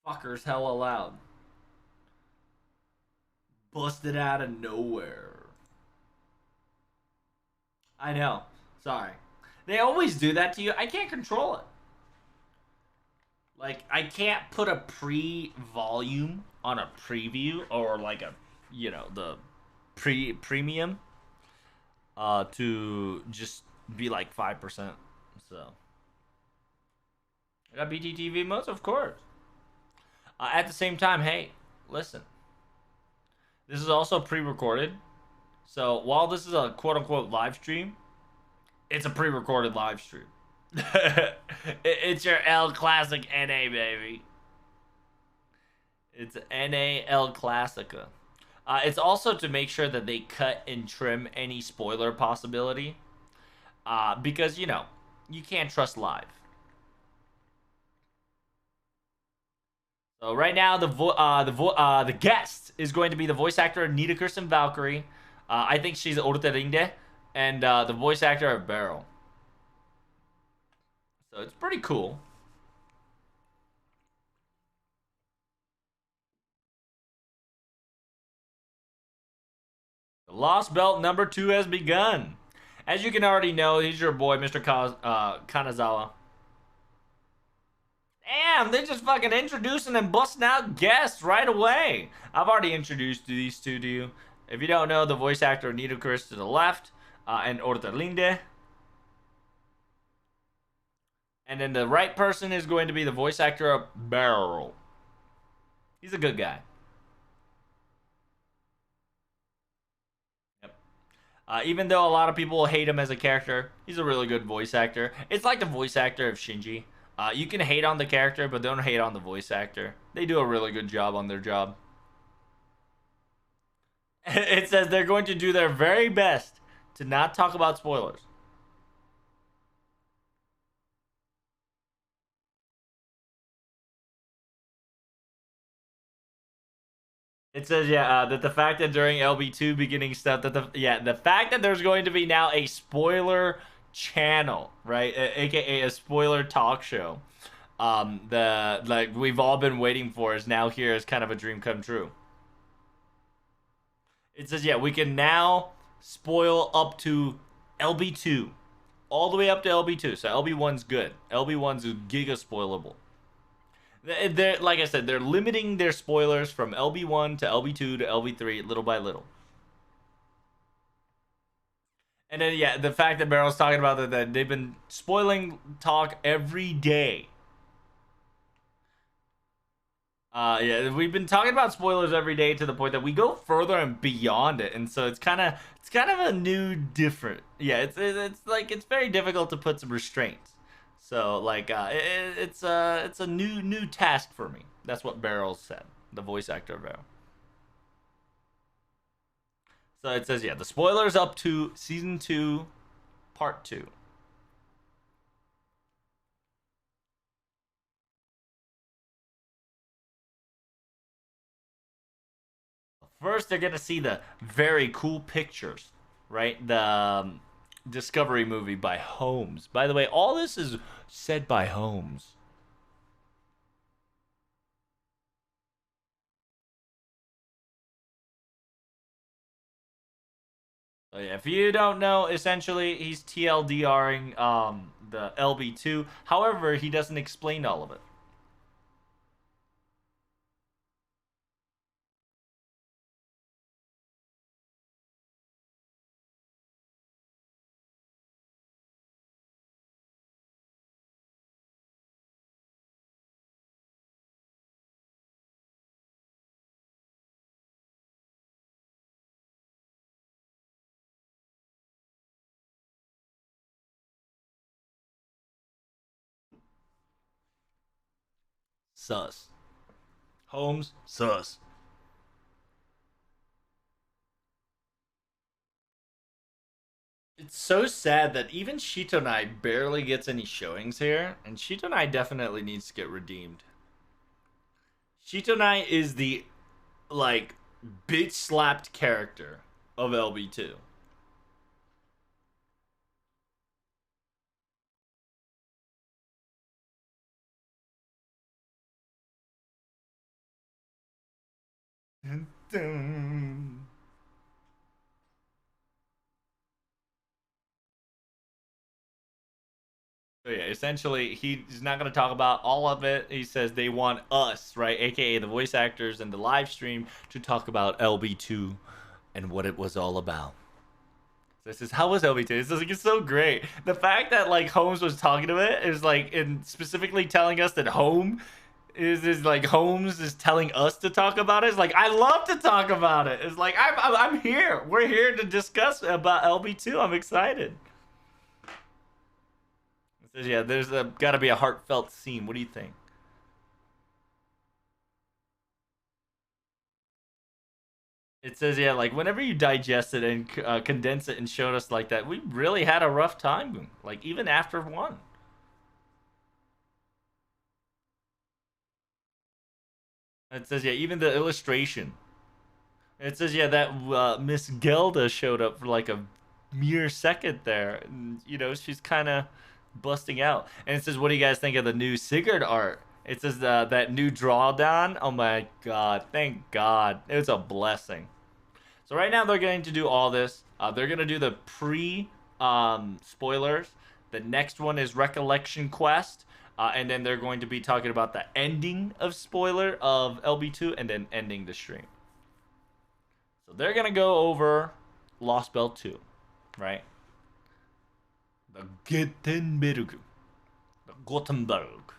Fuckers hella loud. Busted out of nowhere. I know. Sorry. They always do that to you. I can't control it. Like, I can't put a pre-volume on a preview or like a, the premium to just be like 5%. So, I got BTTV modes, of course. At the same time, hey, listen. This is also pre-recorded. So, while this is a quote-unquote live stream, it's a pre-recorded live stream. It's your El Classic NA, baby. It's NA El Classica. It's also to make sure that they cut and trim any spoiler possibility. Because, you can't trust live. So right now, the guest is going to be the voice actor Nita Kirsten Valkyrie. I think she's Orterinde, and the voice actor of Beryl. So it's pretty cool. The Lost Belt #2 has begun. As you can already know, he's your boy, Mr. Kanazawa. Damn, they're just fucking introducing and busting out guests right away. I've already introduced these two to you. If you don't know, the voice actor Nita Chris to the left, and Orterlinde. And then the right person is going to be the voice actor of Beryl. He's a good guy. Yep. Even though a lot of people hate him as a character, he's a really good voice actor. It's like the voice actor of Shinji. You can hate on the character, but don't hate on the voice actor. They do a really good job on their job. It says they're going to do their very best to not talk about spoilers. It says, yeah, that the fact that during LB2 beginning stuff, the fact that there's going to be now a spoiler channel, right, aka a spoiler talk show, the like we've all been waiting for is now here as kind of a dream come true. It says, yeah, we can now spoil up to LB2, all the way up to LB2. So LB1's good. LB1's giga spoilable. They're like I said, they're limiting their spoilers from LB1 to LB2 to LB3 little by little. And then yeah, the fact that Barrel's talking about that they've been spoiling talk every day. Yeah, we've been talking about spoilers every day to the point that we go further and beyond it, and so it's kind of a new different. Yeah, it's like it's very difficult to put some restraints. So like it's a new task for me. That's what Beryl said, the voice actor of Beryl. So it says, yeah, the spoilers up to season 2, part 2. First, they're gonna see the very cool pictures, right? The Discovery movie by Holmes. By the way, all this is said by Holmes. So yeah, if you don't know, essentially he's TLDRing the LB2. However, he doesn't explain all of it. Sus. Holmes, sus. It's so sad that even Chitonai barely gets any showings here, and Chitonai definitely needs to get redeemed. Chitonai is the like bitch slapped character of LB2. Dun, dun. So yeah, essentially, he's not going to talk about all of it. He says they want us, right, aka the voice actors and the live stream, to talk about LB2 and what it was all about. This is how was LB2? It's so great. The fact that like Holmes was talking to it is like, and specifically telling us that is like Holmes is telling us to talk about it. It's like I love to talk about it. It's like I'm here. We're here to discuss about LB2. I'm excited. It says yeah, there's got to be a heartfelt scene. What do you think? It says yeah, like whenever you digest it and condense it and showed us like that, we really had a rough time. Like even after one. It says yeah, even the illustration. It says yeah that Miss Gelda showed up for like a mere second there, and she's kind of busting out. And it says, "What do you guys think of the new Sigurd art?" It says that new drawdown. Oh my god! Thank God, it's a blessing. So right now they're going to do all this. They're going to do the pre spoilers. The next one is Recollection Quest. And then they're going to be talking about the ending of spoiler of LB2 and then ending the stream. So they're going to go over Lost Belt 2, right? The Gothenburg. The Gothenburg.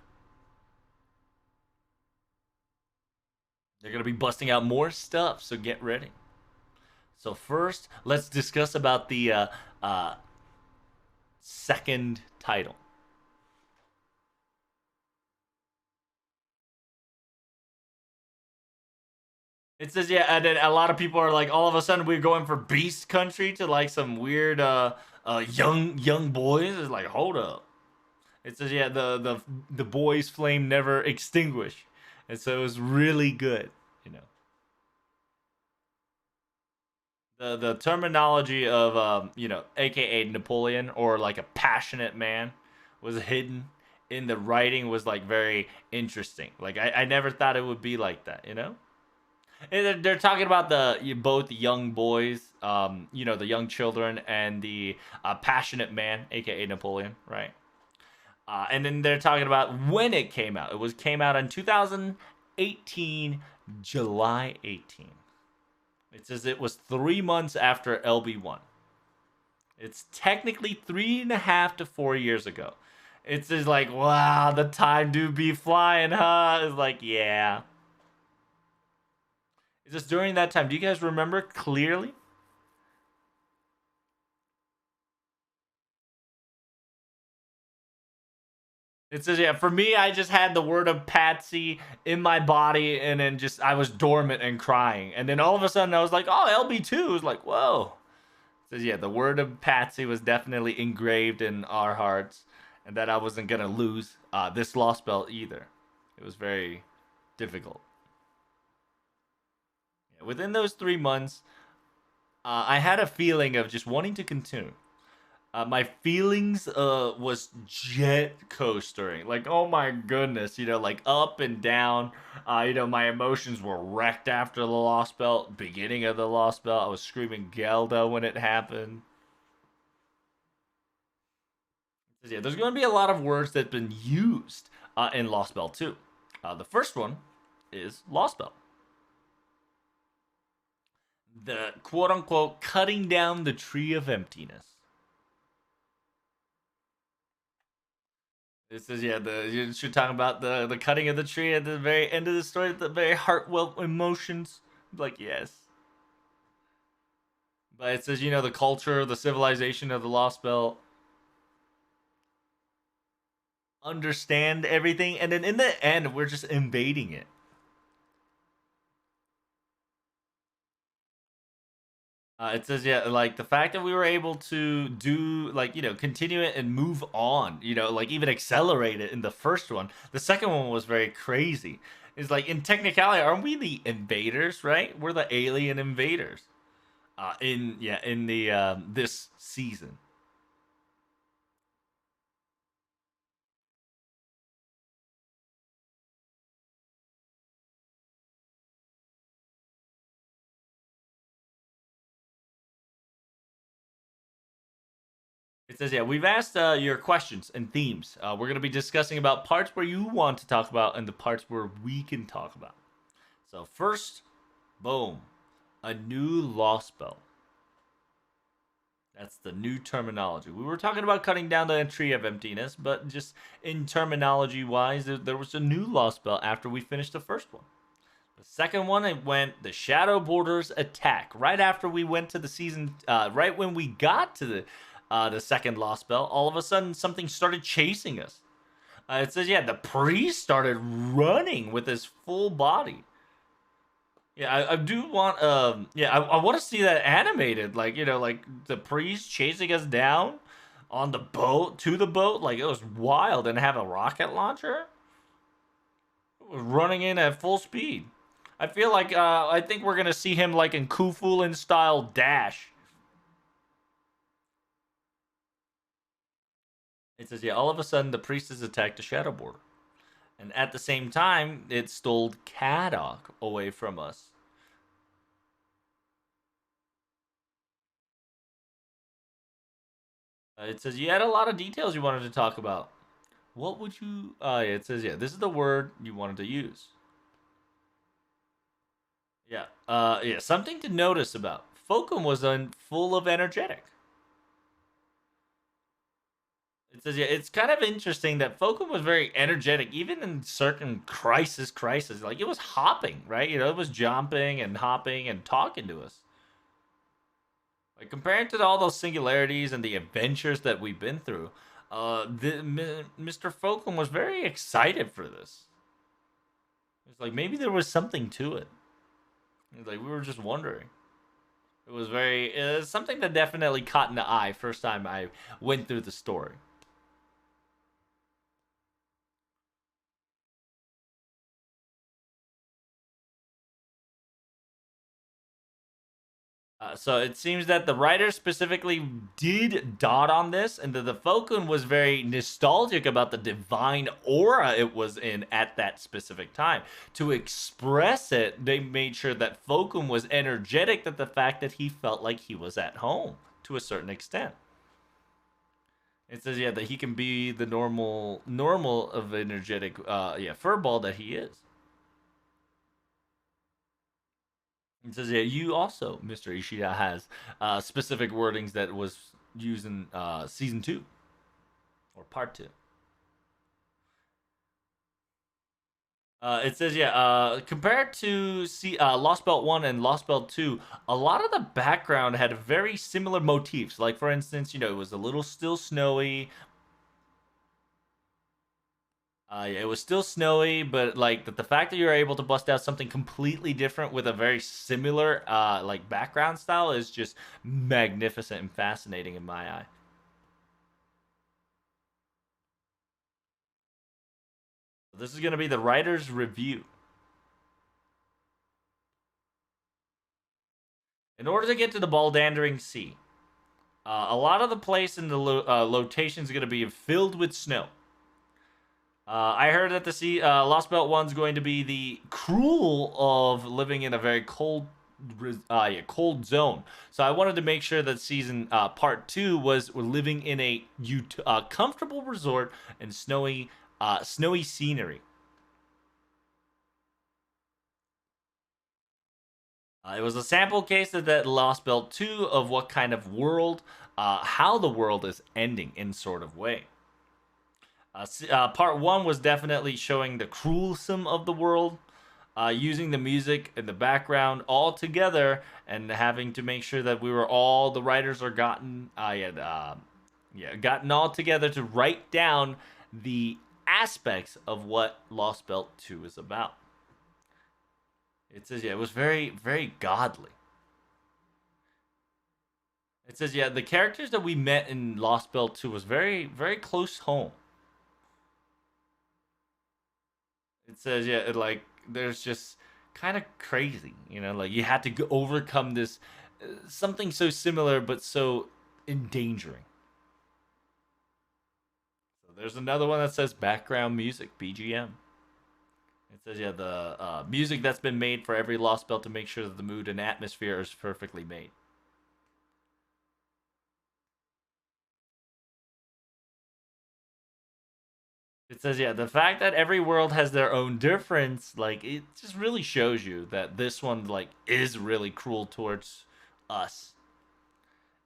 They're going to be busting out more stuff, so get ready. So first, let's discuss about the second title. It says yeah, and then a lot of people are like, all of a sudden we're going for Beast Country to like some weird young boys. It's like hold up. It says yeah, the boys' flame never extinguish, and so it was really good. You know, the terminology of AKA Napoleon or like a passionate man was hidden in the writing was like very interesting. Like I never thought it would be like that. You know. And they're talking about both young boys, the young children, and the passionate man, aka Napoleon, right? And then they're talking about when it came out. Came out in 2018, July 18. It says it was 3 months after LB1. It's technically 3.5 to 4 years ago. It's just like, wow, the time do be flying, huh? It's like, yeah. Is this during that time? Do you guys remember clearly? It says, yeah, for me, I just had the word of Patsy in my body, and then just I was dormant and crying. And then all of a sudden, I was like, oh, LB2 was like, whoa. It says, yeah, the word of Patsy was definitely engraved in our hearts, and that I wasn't going to lose this Lost Belt either. It was very difficult. Yeah, within those 3 months, I had a feeling of just wanting to continue. My feelings was jet coastering. Like, oh my goodness, like up and down. My emotions were wrecked after the Lost Belt, beginning of the Lost Belt. I was screaming Gelda when it happened. Yeah, there's going to be a lot of words that have been used in Lost Belt too. The first one is Lost Belt. The quote unquote cutting down the tree of emptiness. This is yeah, you should talk about the cutting of the tree at the very end of the story, the very heartfelt emotions. Like yes, but it says the culture, the civilization of the Lost Belt, understand everything, and then in the end, we're just invading it. It says yeah, like the fact that we were able to do like continue it and move on, like even accelerate it in the first one. The second one was very crazy. It's like in technicality, aren't we the invaders? Right, we're the alien invaders. In the this season. It says, yeah, we've asked your questions and themes. We're going to be discussing about parts where you want to talk about and the parts where we can talk about. So first, boom, a new lost belt. That's the new terminology. We were talking about cutting down the tree of emptiness, but just in terminology wise, there was a new lost belt after we finished the first one. The second one, it went the Shadow Borders attack. Right after we went to the season, right when we got to the second lost belt, all of a sudden something started chasing us. It says, yeah, the priest started running with his full body. Yeah, I do want yeah, I want to see that animated, like, like the priest chasing us down on the boat to the boat, like it was wild, and have a rocket launcher running in at full speed. I feel like I think we're gonna see him like in Kufulin style dash. It says, yeah, all of a sudden the priest has attacked a shadow border, and at the same time it stole Kadok away from us. It says you had a lot of details you wanted to talk about. What would you? Yeah, it says, yeah, this is the word you wanted to use. Yeah. Yeah. Something to notice about Fokum was full of energetic. It says, yeah, it's kind of interesting that Fokum was very energetic, even in certain crisis. Like it was hopping, right? It was jumping and hopping and talking to us. Like comparing to all those singularities and the adventures that we've been through, Mr. Fokum was very excited for this. It's like maybe there was something to it. It's like we were just wondering. It was something that definitely caught in the eye first time I went through the story. So it seems that the writer specifically did dot on this, and that the Falcon was very nostalgic about the divine aura it was in at that specific time. To express it, they made sure that Falcon was energetic, that the fact that he felt like he was at home to a certain extent. It says, yeah, that he can be the normal of energetic, furball that he is. It says, yeah, you also, Mr. Ishida, has specific wordings that was used in season 2 or part 2. It says, yeah, compared to Lost Belt 1 and Lost Belt 2, a lot of the background had very similar motifs. Like, for instance, it was a little still snowy. Yeah, it was still snowy, but like the fact that you're able to bust out something completely different with a very similar like background style is just magnificent and fascinating in my eye. This is going to be the writer's review. In order to get to the Baldandering Sea, a lot of the place in the location is going to be filled with snow. I heard that the sea Lost Belt 1's going to be the cruel of living in a very cold zone. So I wanted to make sure that season part 2 was living in a comfortable resort and snowy scenery. It was a sample case of that Lost Belt 2 of what kind of world, how the world is ending in sort of way. Part 1 was definitely showing the cruelsome of the world, using the music in the background all together, and having to make sure that the writers are gotten all together to write down the aspects of what Lost Belt 2 is about. It says, yeah, it was very, very godly. It says, yeah, the characters that we met in Lost Belt 2 was very, very close home. It says, yeah, like there's just kind of crazy, like you had to overcome this something so similar but so endangering. So there's another one that says background music, BGM. It says, yeah, the music that's been made for every Lost Belt to make sure that the mood and atmosphere is perfectly made. It says, yeah, the fact that every world has their own difference, like, it just really shows you that this one, like, is really cruel towards us.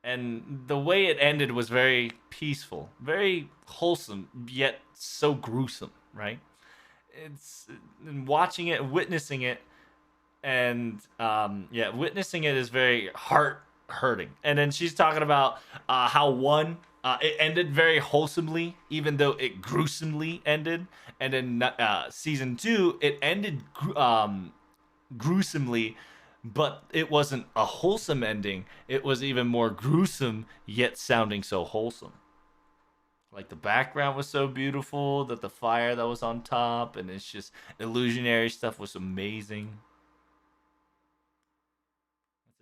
And the way it ended was very peaceful, very wholesome, yet so gruesome, right? It's watching it, witnessing it, and yeah, witnessing it is very heart hurting. And then she's talking about how one it ended very wholesomely, even though it gruesomely ended. And then season two, it ended gruesomely, but it wasn't a wholesome ending. It was even more gruesome, yet sounding so wholesome. Like the background was so beautiful, that the fire that was on top, and it's just illusionary stuff was amazing.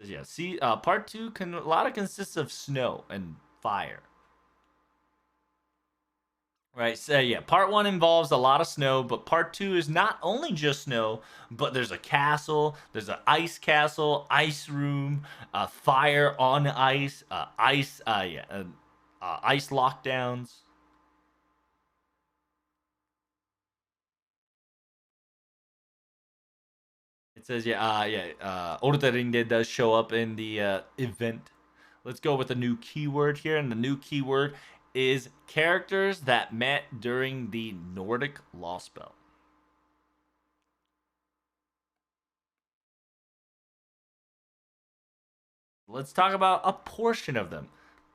Yeah, see, part two can a lot of consists of snow and fire. Right, so yeah, part one involves a lot of snow, but part two is not only just snow, but there's a castle, there's an ice castle, ice room, fire on ice, ice lockdowns. It says, Orderinde does show up in the event. Let's go with a new keyword here, and the new keyword is characters that met during the Nordic Law Spell. Let's talk about a portion of them.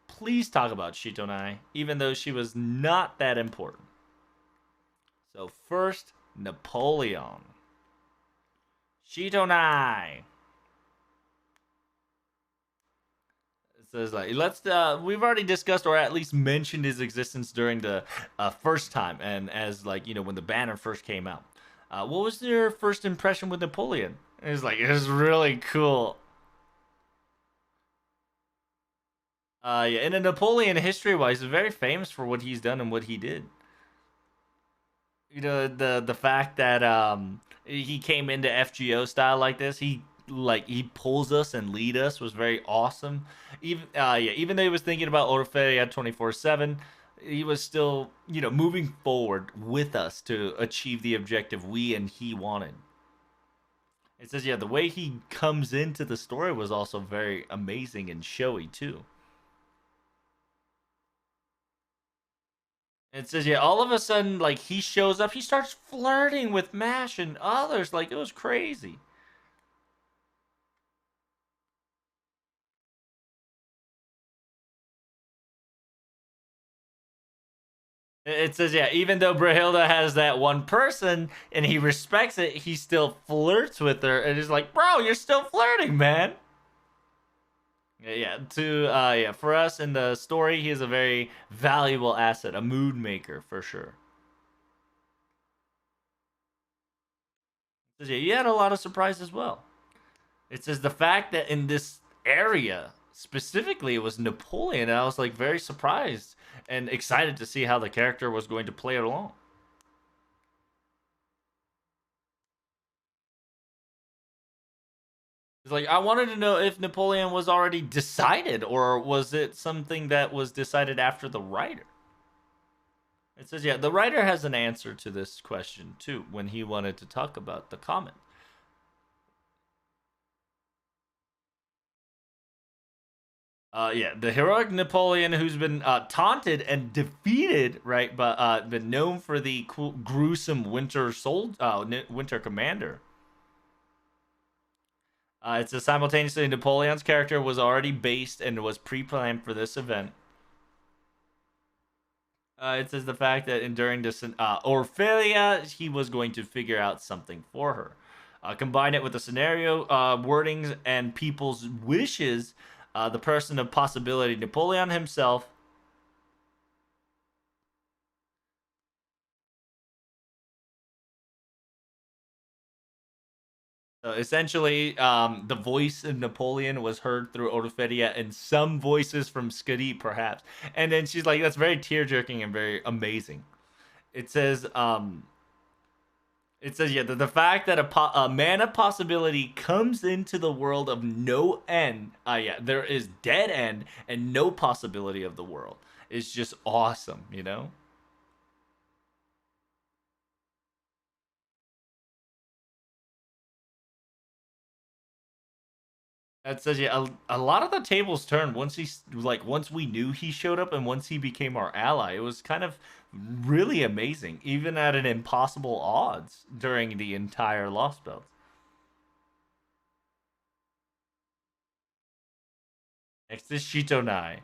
Please talk about Chitonai, even though she was not that important. So first, Napoleon. Chitonai. It says like we've already discussed or at least mentioned his existence during the first time, and as like when the banner first came out. What was your first impression with Napoleon? It was really cool. Yeah, and Napoleon history wise is very famous for what he's done and what he did. The fact that he came into FGO style like this, he pulls us and lead us was very awesome. Even though he was thinking about Orfea 24/7, he was still moving forward with us to achieve the objective we and he wanted. It says the way he comes into the story was also very amazing and showy too. It says all of a sudden like he shows up, he starts flirting with Mash and others, like it was crazy. It says, even though Brahilda has that one person and he respects it, he still flirts with her and is like, bro, you're still flirting, man. For us in the story, he is a very valuable asset, a mood maker for sure. It says, you had a lot of surprise as well. It says the fact that in this area specifically it was Napoleon, and I was like very surprised and excited to see how the character was going to play it along. It's like I wanted to know if Napoleon was already decided, or was it something that was decided after the writer? It says, the writer has an answer to this question too when he wanted to talk about the comment. The heroic Napoleon who's been taunted and defeated, right? But been known for the gruesome winter commander. It's a simultaneously Napoleon's character was already based and was pre-planned for this event. It says the fact that during this Orphelia, he was going to figure out something for her. Combine it with the scenario wordings and people's wishes. The person of possibility, Napoleon himself. So essentially, the voice of Napoleon was heard through Orphelia and some voices from Skadi, perhaps. And then she's like, that's very tear jerking and very amazing. It says, the fact that a man of possibility comes into the world of no end. There is dead end and no possibility of the world. It's just awesome, you know. That says yeah, a lot of the tables turned once once we knew he showed up and once he became our ally. It was kind of really amazing, even at an impossible odds during the entire Lost Belt. Next is Chitonai.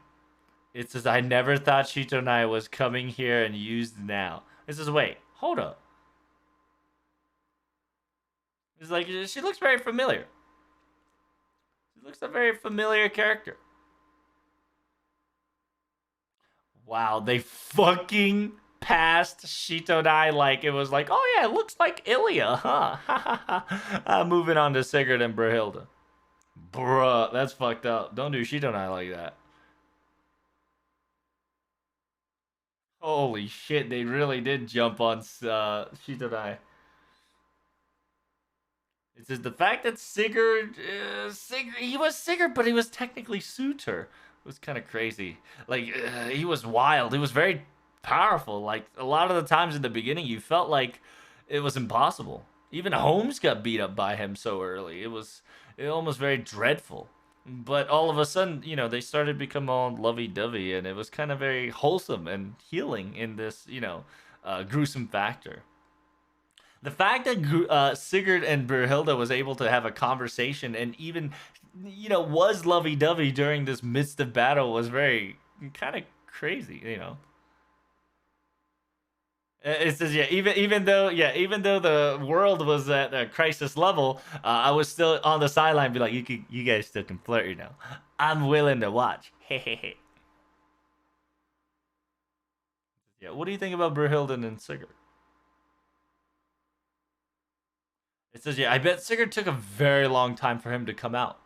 It says I never thought Chitonai was coming here and used now. It says wait, hold up. It's like she looks very familiar. She looks a very familiar character. Wow, they fucking passed Shitonai like it was like, oh yeah, it looks like Ilya, huh? Moving on to Sigurd and Brahilda. Bruh, that's fucked up. Don't do Shitonai like that. Holy shit, they really did jump on Shitonai. It says the fact that Sigurd, he was Sigurd, but he was technically Suitor. It was kind of crazy. Like he was wild. He was very powerful. Like a lot of the times in the beginning, you felt like it was impossible. Even Holmes got beat up by him so early. It almost very dreadful. But all of a sudden, they started to become all lovey-dovey, and it was kind of very wholesome and healing in this, gruesome factor. The fact that Sigurd and Brunhilde was able to have a conversation and even, was lovey-dovey during this midst of battle was very kind of crazy. It says even though the world was at a crisis level, I was still on the sideline, be like, you guys still can flirt. I'm willing to watch. Hey. Yeah, what do you think about Brunhilde and Sigurd? It says, yeah, I bet Sigurd took a very long time for him to come out.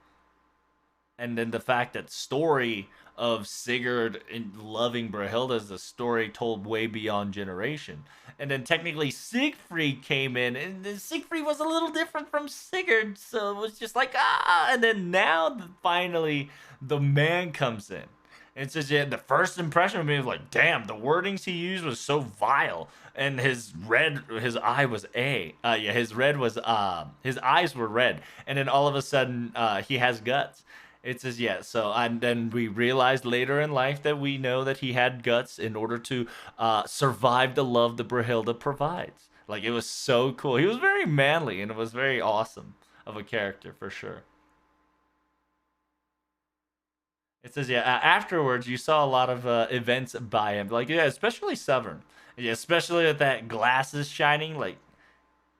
And then the fact that story of Sigurd in loving Brunhilde is a story told way beyond generation. And then technically Siegfried came in, and then Siegfried was a little different from Sigurd, so it was just like, and then now finally the man comes in. And it says, yeah, the first impression of me was like, damn, the wordings he used was so vile. And his eye was his eyes were red. And then all of a sudden, he has guts. It says, yeah, so, and then we realized later in life that we know that he had guts in order to survive the love that Brunhilde provides. Like, it was so cool. He was very manly, and it was very awesome of a character, for sure. It says, yeah, afterwards, you saw a lot of events by him. Like, yeah, especially Severn. Yeah, especially with that glasses shining. Like,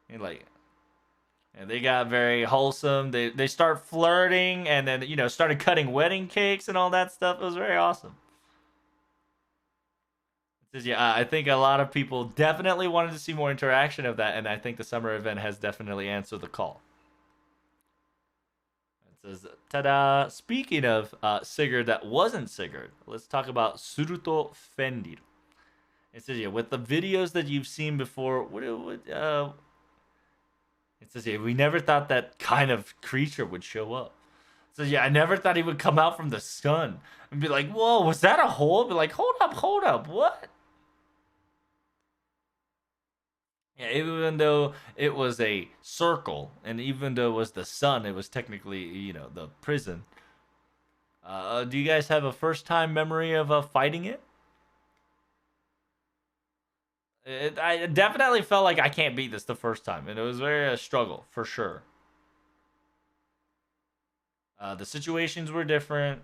and they got very wholesome. They start flirting and then, started cutting wedding cakes and all that stuff. It was very awesome. It says, yeah, I think a lot of people definitely wanted to see more interaction of that. And I think the summer event has definitely answered the call. Says, ta-da! Speaking of Sigurd that wasn't Sigurd, let's talk about Surto Fendir. It says, yeah, with the videos that you've seen before, it says, yeah, we never thought that kind of creature would show up. It says, yeah, I never thought he would come out from the sun and be like, whoa, was that a hole? Be like, hold up, what? Yeah, even though it was a circle, and even though it was the sun, it was technically, the prison. Do you guys have a first-time memory of fighting it? I definitely felt like I can't beat this the first time, and it was very a struggle, for sure. The situations were different.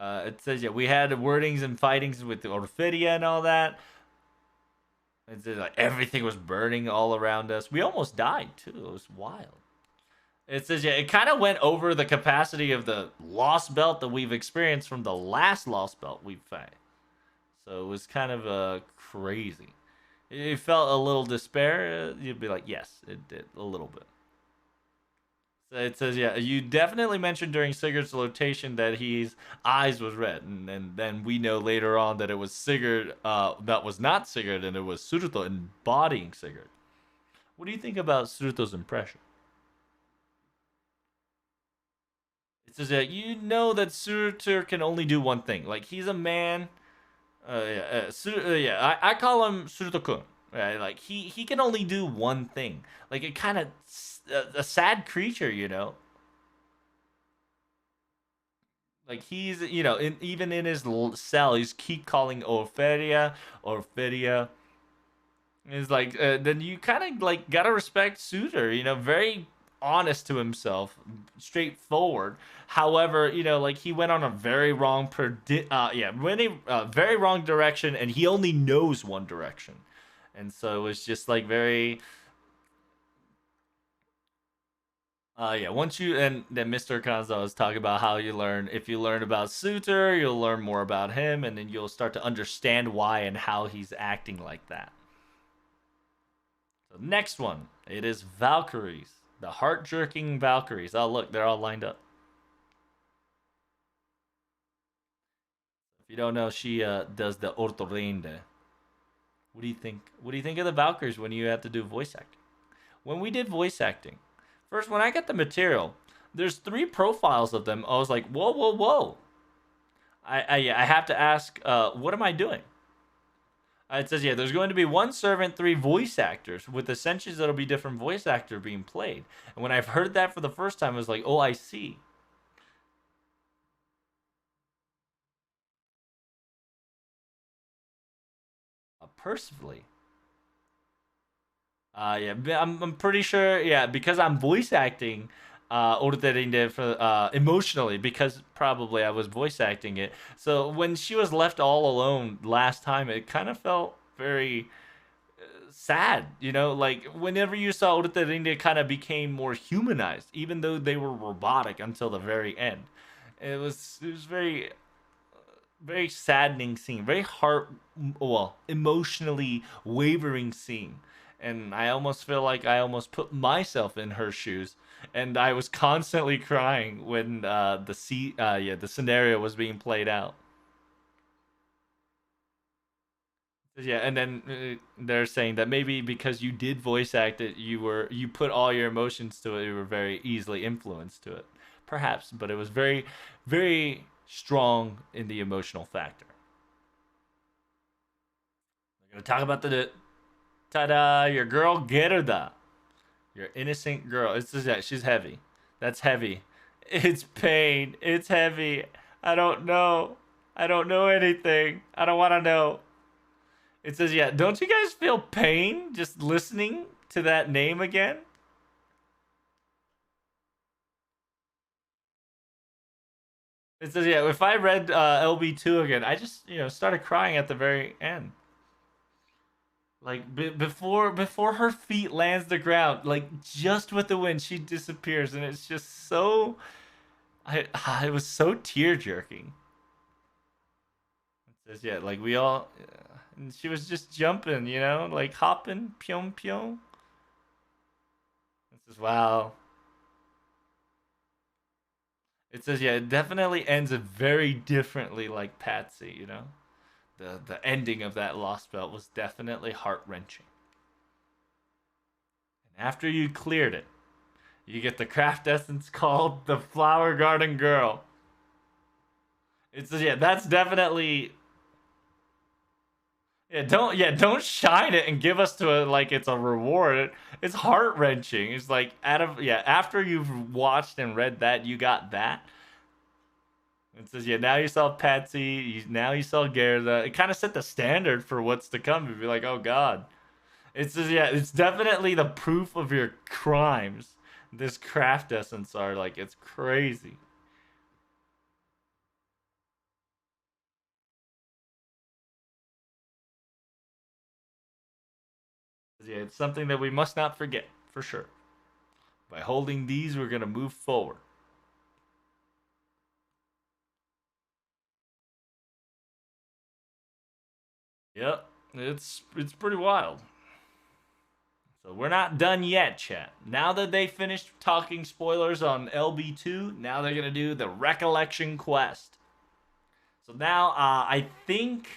It says, yeah, we had wordings and fightings with the Orphidia and all that. It's like everything was burning all around us. We almost died too. It was wild. It says, yeah, it kind of went over the capacity of the Lost Belt that we've experienced from the last Lost Belt we've found. So it was kind of crazy. It felt a little despair. You'd be like, yes, it did a little bit. So it says, yeah, you definitely mentioned during Sigurd's rotation that his eyes was red, and then we know later on that it was Sigurd that was not Sigurd, and it was Surto embodying Sigurd. What do you think about Surto's impression? It says that you know that Surtur can only do one thing. Like, he's a man. Yeah, I call him Surto-kun. Right? Like he can only do one thing. Like it kind of a sad creature, you know. Like he's, you know, even in his cell, he's keep calling Orphelia, Orphelia. It's like then you kind of like gotta respect Suitor, you know, very honest to himself, straightforward. However, you know, like he went on a very wrong went a very wrong direction, and he only knows one direction, and so it was just like very yeah, once you and then Mr. Kanza was talking about how you learn if you learn about Suitor, you'll learn more about him, and then you'll start to understand why and how he's acting like that. So next one, it is Valkyries, the heart jerking Valkyries. Oh look, they're all lined up. If you don't know, she does the Ortorrinde. What do you think? What do you think of the Valkyries when you have to do voice acting? When we did voice acting, first when I got the material, there's 3 profiles of them. I was like, whoa, whoa, whoa. I have to ask, what am I doing? It says, yeah, there's going to be 1 servant, 3 voice actors with essentials that'll be different voice actor being played. And when I've heard that for the first time, I was like, oh, I see. Personally, yeah, I'm pretty sure, yeah, because I'm voice acting, ordering it for emotionally because probably I was voice acting it. So when she was left all alone last time, it kind of felt very sad, you know, like whenever you saw Urterin, it kind of became more humanized, even though they were robotic until the very end. It was very saddening scene, very well, emotionally wavering scene. And I almost feel like I almost put myself in her shoes, and I was constantly crying when the scenario was being played out. Yeah, and then they're saying that maybe because you did voice act it, you put all your emotions to it, you were very easily influenced to it, perhaps, but it was very, very strong in the emotional factor. We're gonna talk about the ta-da, your girl Gerda, your innocent girl. It's just that she's heavy. That's heavy. It's pain. It's heavy. I don't know. I don't know anything. I don't want to know. It says, yeah, don't you guys feel pain just listening to that name again? It says, yeah, if I read LB2 again, I just, you know, started crying at the very end. Like before her feet lands the ground, like just with the wind, she disappears, and it's just so, I was so tear jerking. It says, yeah, like we all, and she was just jumping, you know, like hopping, pyong pyong. It says, wow. It says, yeah, it definitely ends very differently, like Patsy, you know. The ending of that Lost Belt was definitely heart wrenching. And after you cleared it, you get the craft essence called the Flower Garden Girl. It says, yeah, that's definitely, don't shine it and give us to it like it's a reward. It's heart wrenching. It's like out of after you've watched and read that, you got that. It says, yeah, now you saw Patsy, now you saw Gerda. It kind of set the standard for what's to come. You'd be like, oh god. It says, yeah, it's definitely the proof of your crimes. This craft essence are like, it's crazy. Yeah, it's something that we must not forget, for sure. By holding these, we're gonna move forward. Yep, it's pretty wild. So we're not done yet, chat. Now that they finished talking spoilers on LB2, now they're gonna do the Recollection Quest. So now, I think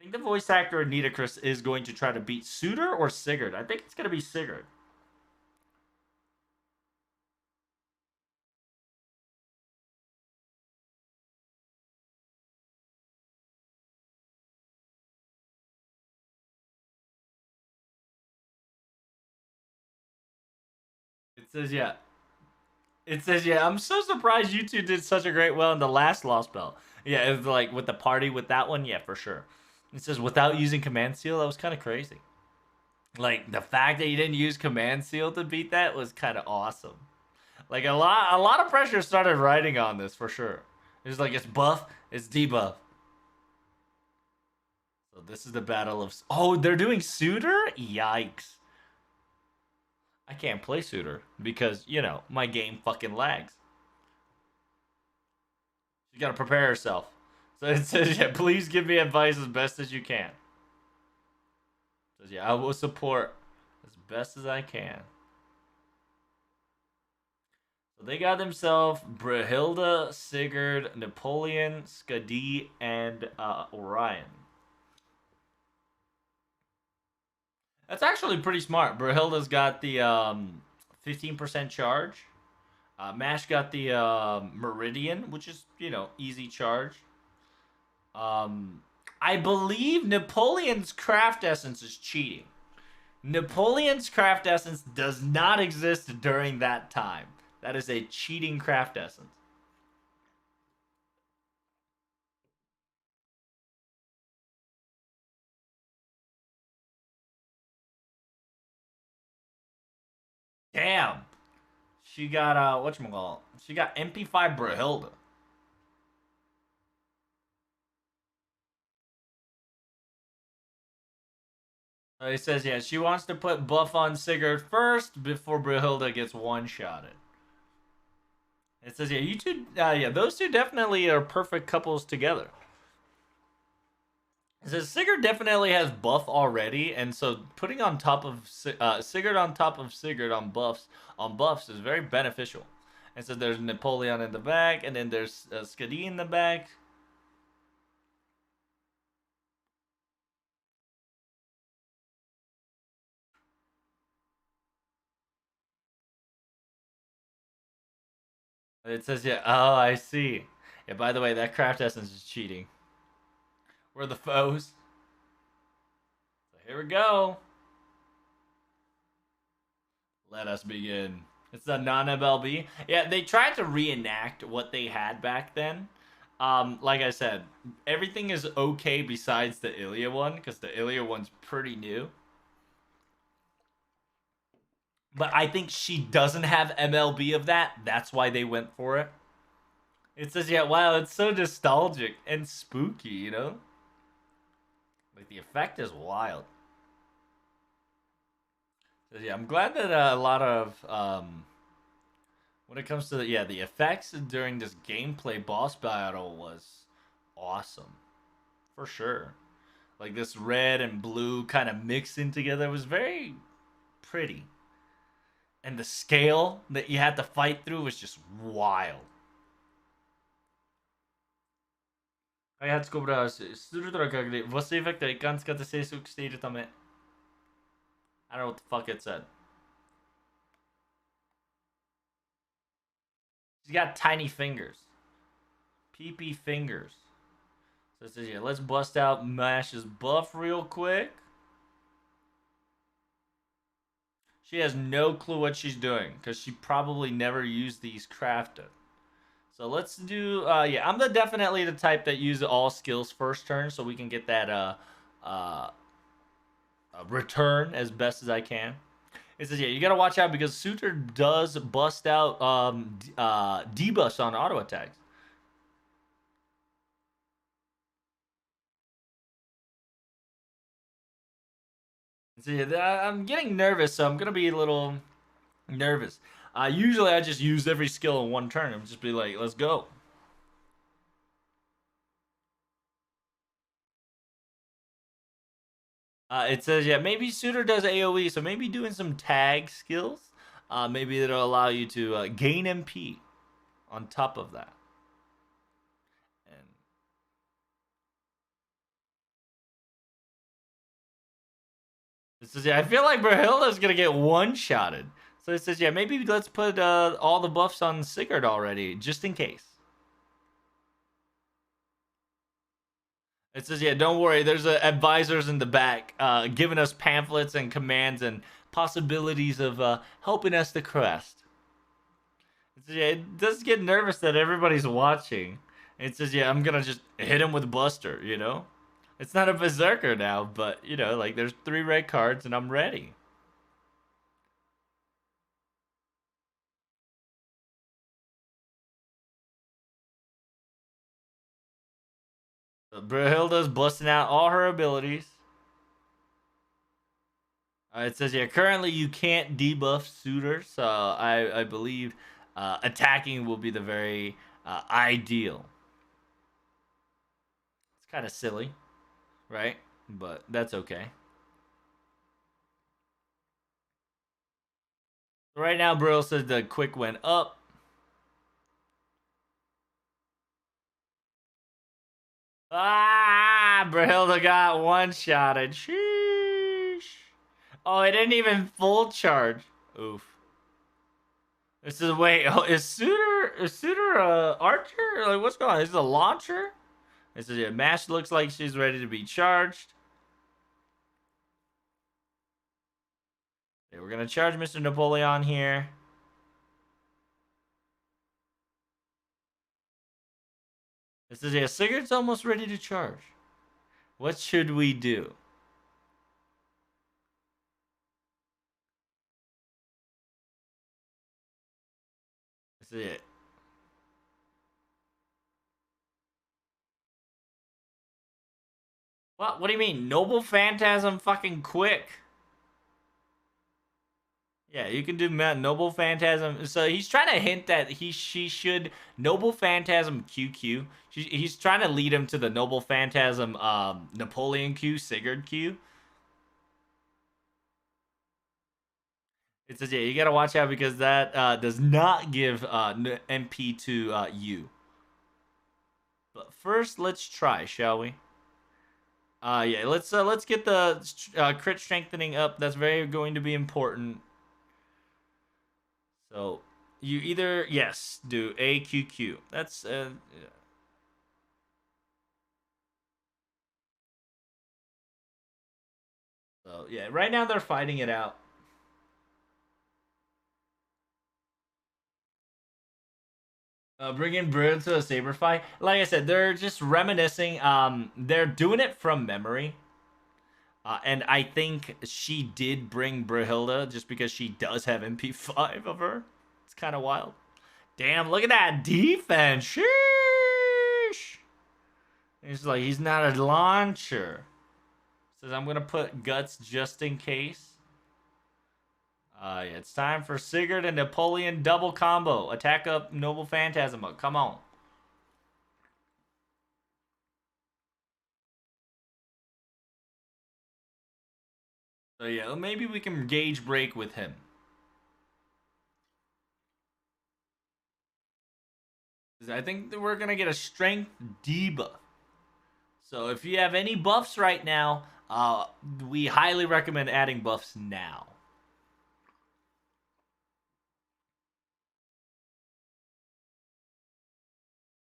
the voice actor in Nitocris is going to try to beat Suitor or Sigurd. I think it's gonna be Sigurd. says, yeah. It says, yeah, I'm so surprised you two did such a great well in the last Lost Bell. Yeah, it's like with the party with that one, yeah, for sure. It says without using Command Seal, that was kind of crazy. Like the fact that you didn't use Command Seal to beat that was kind of awesome. Like a lot of pressure started riding on this for sure. It's like it's buff, it's debuff. So this is the battle of. Oh, they're doing Suitor? Yikes! I can't play Suitor because my game fucking lags. You gotta prepare yourself. So it says, yeah, please give me advice as best as you can. It says, yeah, I will support as best as I can. So they got themselves Brahilda, Sigurd, Napoleon, Skadi, and Orion. That's actually pretty smart. Brahilda's got the 15% charge. Mash got the Meridian, which is, easy charge. I believe Napoleon's craft essence is cheating. Napoleon's craft essence does not exist during that time. That is a cheating craft essence. Damn. She got whatchamacallit? She got MP5 Brahilda. He says, yeah, she wants to put buff on Sigurd first before Brahilda gets one-shotted. It says, yeah, you two, yeah, those two definitely are perfect couples together. It says Sigurd definitely has buff already, and so putting on top of Sigurd on top of Sigurd on buffs is very beneficial. And so there's Napoleon in the back, and then there's Skadi in the back. It says, yeah, oh, I see. Yeah, by the way, that craft essence is cheating. We're the foes. So here we go. Let us begin. It's the non-MLB. Yeah, they tried to reenact what they had back then. Like I said, everything is okay besides the Ilya one, because the Ilya one's pretty new. But I think she doesn't have MLB of that. That's why they went for it. It says, yeah, wow, it's so nostalgic and spooky, Like, the effect is wild. So, yeah, I'm glad that a lot of, when it comes to, the effects during this gameplay boss battle was awesome. For sure. Like, this red and blue kind of mixing together was very pretty. And the scale that you had to fight through was just wild. 開発コブラはするとの限り、ボスエフェクトはいかん使って生息しているため。I don't know what the fuck it said. She's got tiny fingers. Pee-pee fingers. So it says, yeah, let's bust out Mash's buff real quick. She has no clue what she's doing, because she probably never used these crafted. So let's do, yeah, I'm definitely the type that uses all skills first turn, so we can get that return as best as I can. It says, yeah, you gotta watch out because Suitor does bust out debuffs on auto attacks. So yeah, I'm getting nervous, so I'm gonna be a little nervous. Usually I just use every skill in one turn and just be like, let's go. It says, yeah, maybe Suitor does AoE, so maybe doing some tag skills. Maybe it'll allow you to gain MP on top of that. And it says, yeah, I feel like Brahilda's gonna get one-shotted. So it says, yeah, maybe let's put all the buffs on Sigurd already, just in case. It says, yeah, don't worry. There's advisors in the back giving us pamphlets and commands and possibilities of helping us to quest. It says, yeah, it does get nervous that everybody's watching. It says, yeah, I'm gonna just hit him with Buster, you know? It's not a berserker now, but, you know, like, there's 3 red cards and I'm ready. So Brahilda's busting out all her abilities. It says, yeah, currently you can't debuff suitors, so I believe attacking will be the very ideal. It's kind of silly, right? But that's okay. Right now, Brill says the quick went up. Ah, Brahilda got one-shotted. Sheesh. Oh, it didn't even full charge. Oof. This is wait. Oh, is Suitor archer? Like what's going on? Is it a launcher? This is yeah. Mash looks like she's ready to be charged. Okay, we're gonna charge Mr. Napoleon here. This is yeah. Sigurd's almost ready to charge. What should we do? This is it. What? What do you mean? Noble Phantasm fucking quick. Yeah, you can do Noble Phantasm. So he's trying to hint that she should Noble Phantasm QQ. He's trying to lead him to the Noble Phantasm Napoleon Q, Sigurd Q. It says, yeah, you gotta watch out because that does not give MP to you. But first, let's try, shall we? Yeah, let's get the crit strengthening up. That's very going to be important. So you either yes do AQQ. That's yeah. So yeah. Right now they're fighting it out. Bring in Bruin to a saber fight. Like I said, they're just reminiscing. They're doing it from memory. And I think she did bring Brahilda just because she does have MP5 of her. It's kind of wild. Damn, look at that defense. Sheesh. He's like, he's not a launcher. Says, I'm going to put Guts just in case. Yeah, it's time for Sigurd and Napoleon double combo. Attack up Noble Phantasm. Come on. So yeah, maybe we can gauge break with him. I think that we're gonna get a strength debuff. So if you have any buffs right now, we highly recommend adding buffs now.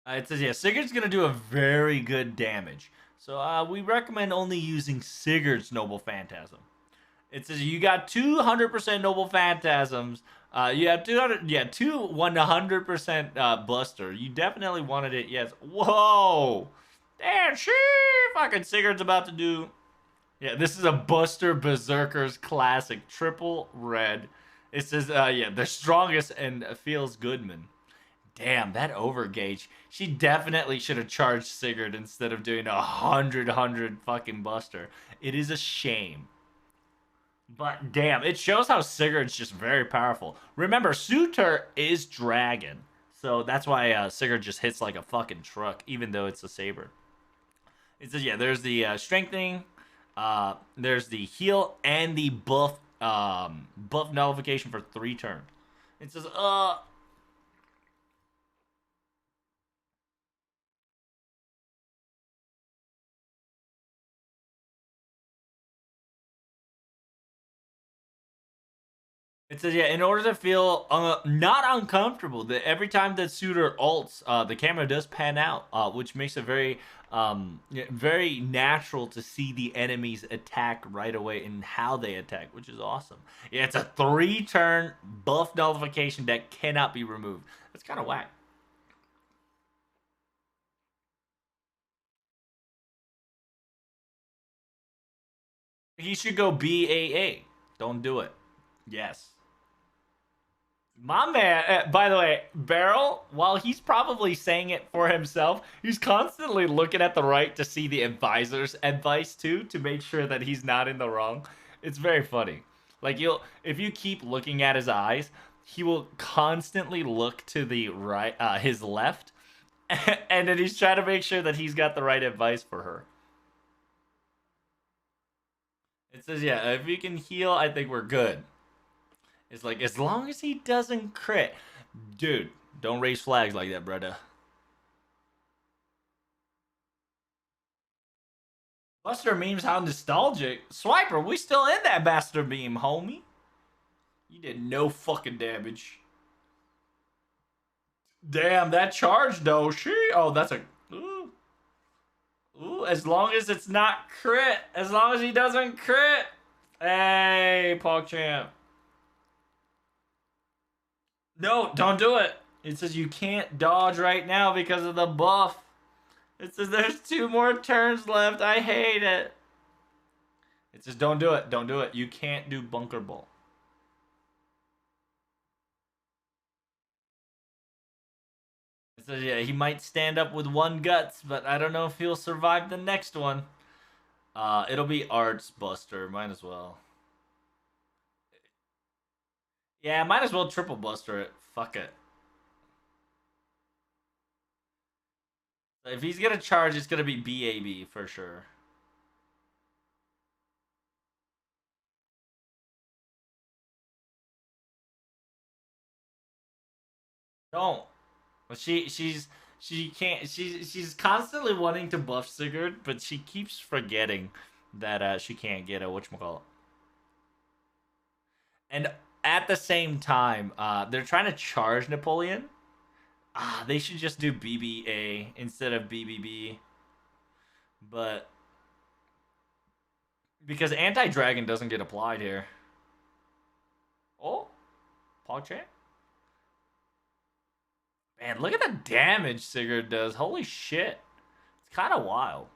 It says yeah, Sigurd's gonna do a very good damage. So we recommend only using Sigurd's Noble Phantasm. It says you got 200% Noble Phantasms. You have 200, yeah, 100% Buster. You definitely wanted it, yes. Whoa! Damn, she fucking Sigurd's about to do. Yeah, this is a Buster Berserkers classic, triple red. It says, yeah, the strongest and feels Goodman. Damn, that overgauge. She definitely should have charged Sigurd instead of doing 100 fucking Buster. It is a shame. But damn, it shows how Sigurd's just very powerful. Remember, Suitor is dragon. So that's why Sigurd just hits like a fucking truck, even though it's a saber. It says, yeah, there's the strengthening, there's the heal, and the buff nullification for 3 turns. It says, It says, yeah, in order to feel not uncomfortable, that every time the suitor ults, the camera does pan out, which makes it very natural to see the enemies attack right away and how they attack, which is awesome. Yeah, it's a 3-turn buff nullification that cannot be removed. That's kind of whack. He should go BAA. Don't do it. Yes. My man, by the way, Beryl, while he's probably saying it for himself, he's constantly looking at the right to see the advisor's advice too, to make sure that he's not in the wrong. It's very funny. Like if you keep looking at his eyes, he will constantly look to the right, his left, and then he's trying to make sure that he's got the right advice for her. It says, yeah, if you can heal, I think we're good. It's like, as long as he doesn't crit. Dude, don't raise flags like that, brother. Buster memes, how nostalgic. Swiper, we still in that Buster beam, homie. You did no fucking damage. Damn, that charge though. Oh, that's a. Ooh. Ooh, as long as it's not crit. As long as he doesn't crit. Hey, PogChamp. No, don't do it. It says you can't dodge right now because of the buff. It says there's 2 more turns left. I hate it. It says don't do it. Don't do it. You can't do bunker ball. It says, yeah, he might stand up with 1 guts, but I don't know if he'll survive the next one. It'll be Arts Buster. Might as well. Yeah, might as well triple Buster it. Fuck it. If he's gonna charge, it's gonna be BAB for sure. Don't. She can't. She's constantly wanting to buff Sigurd, but she keeps forgetting that she can't get a whatchamacallit. And at the same time, they're trying to charge Napoleon. They should just do BBA instead of BBB. But because anti-dragon doesn't get applied here. Oh, PogChamp. Man, look at the damage Sigurd does. Holy shit. It's kind of wild.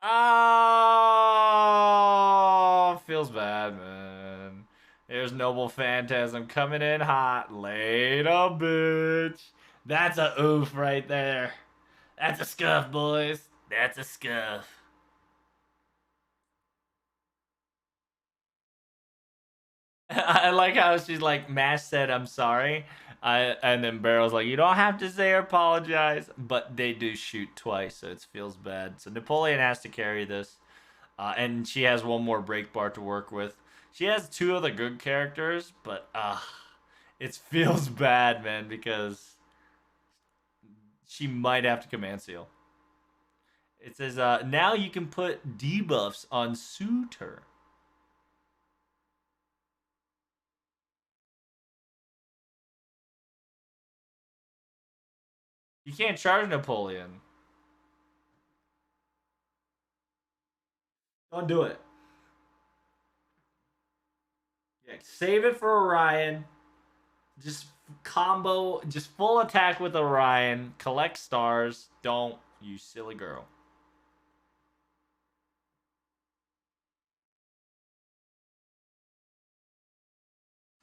Oh, feels bad, man. There's Noble Phantasm coming in hot. Later, bitch. That's a oof right there. That's a scuff, boys. That's a scuff. I like how she's like, Mash said, I'm sorry. And then Barrel's like, you don't have to say or apologize. But they do shoot twice, so it feels bad. So Napoleon has to carry this. And she has 1 more break bar to work with. She has 2 other good characters, but it feels bad, man, because she might have to command seal. It says, now you can put debuffs on Suitor. You can't charge Napoleon. Don't do it. Yeah, save it for Orion. Just combo, just full attack with Orion. Collect stars. Don't, you silly girl.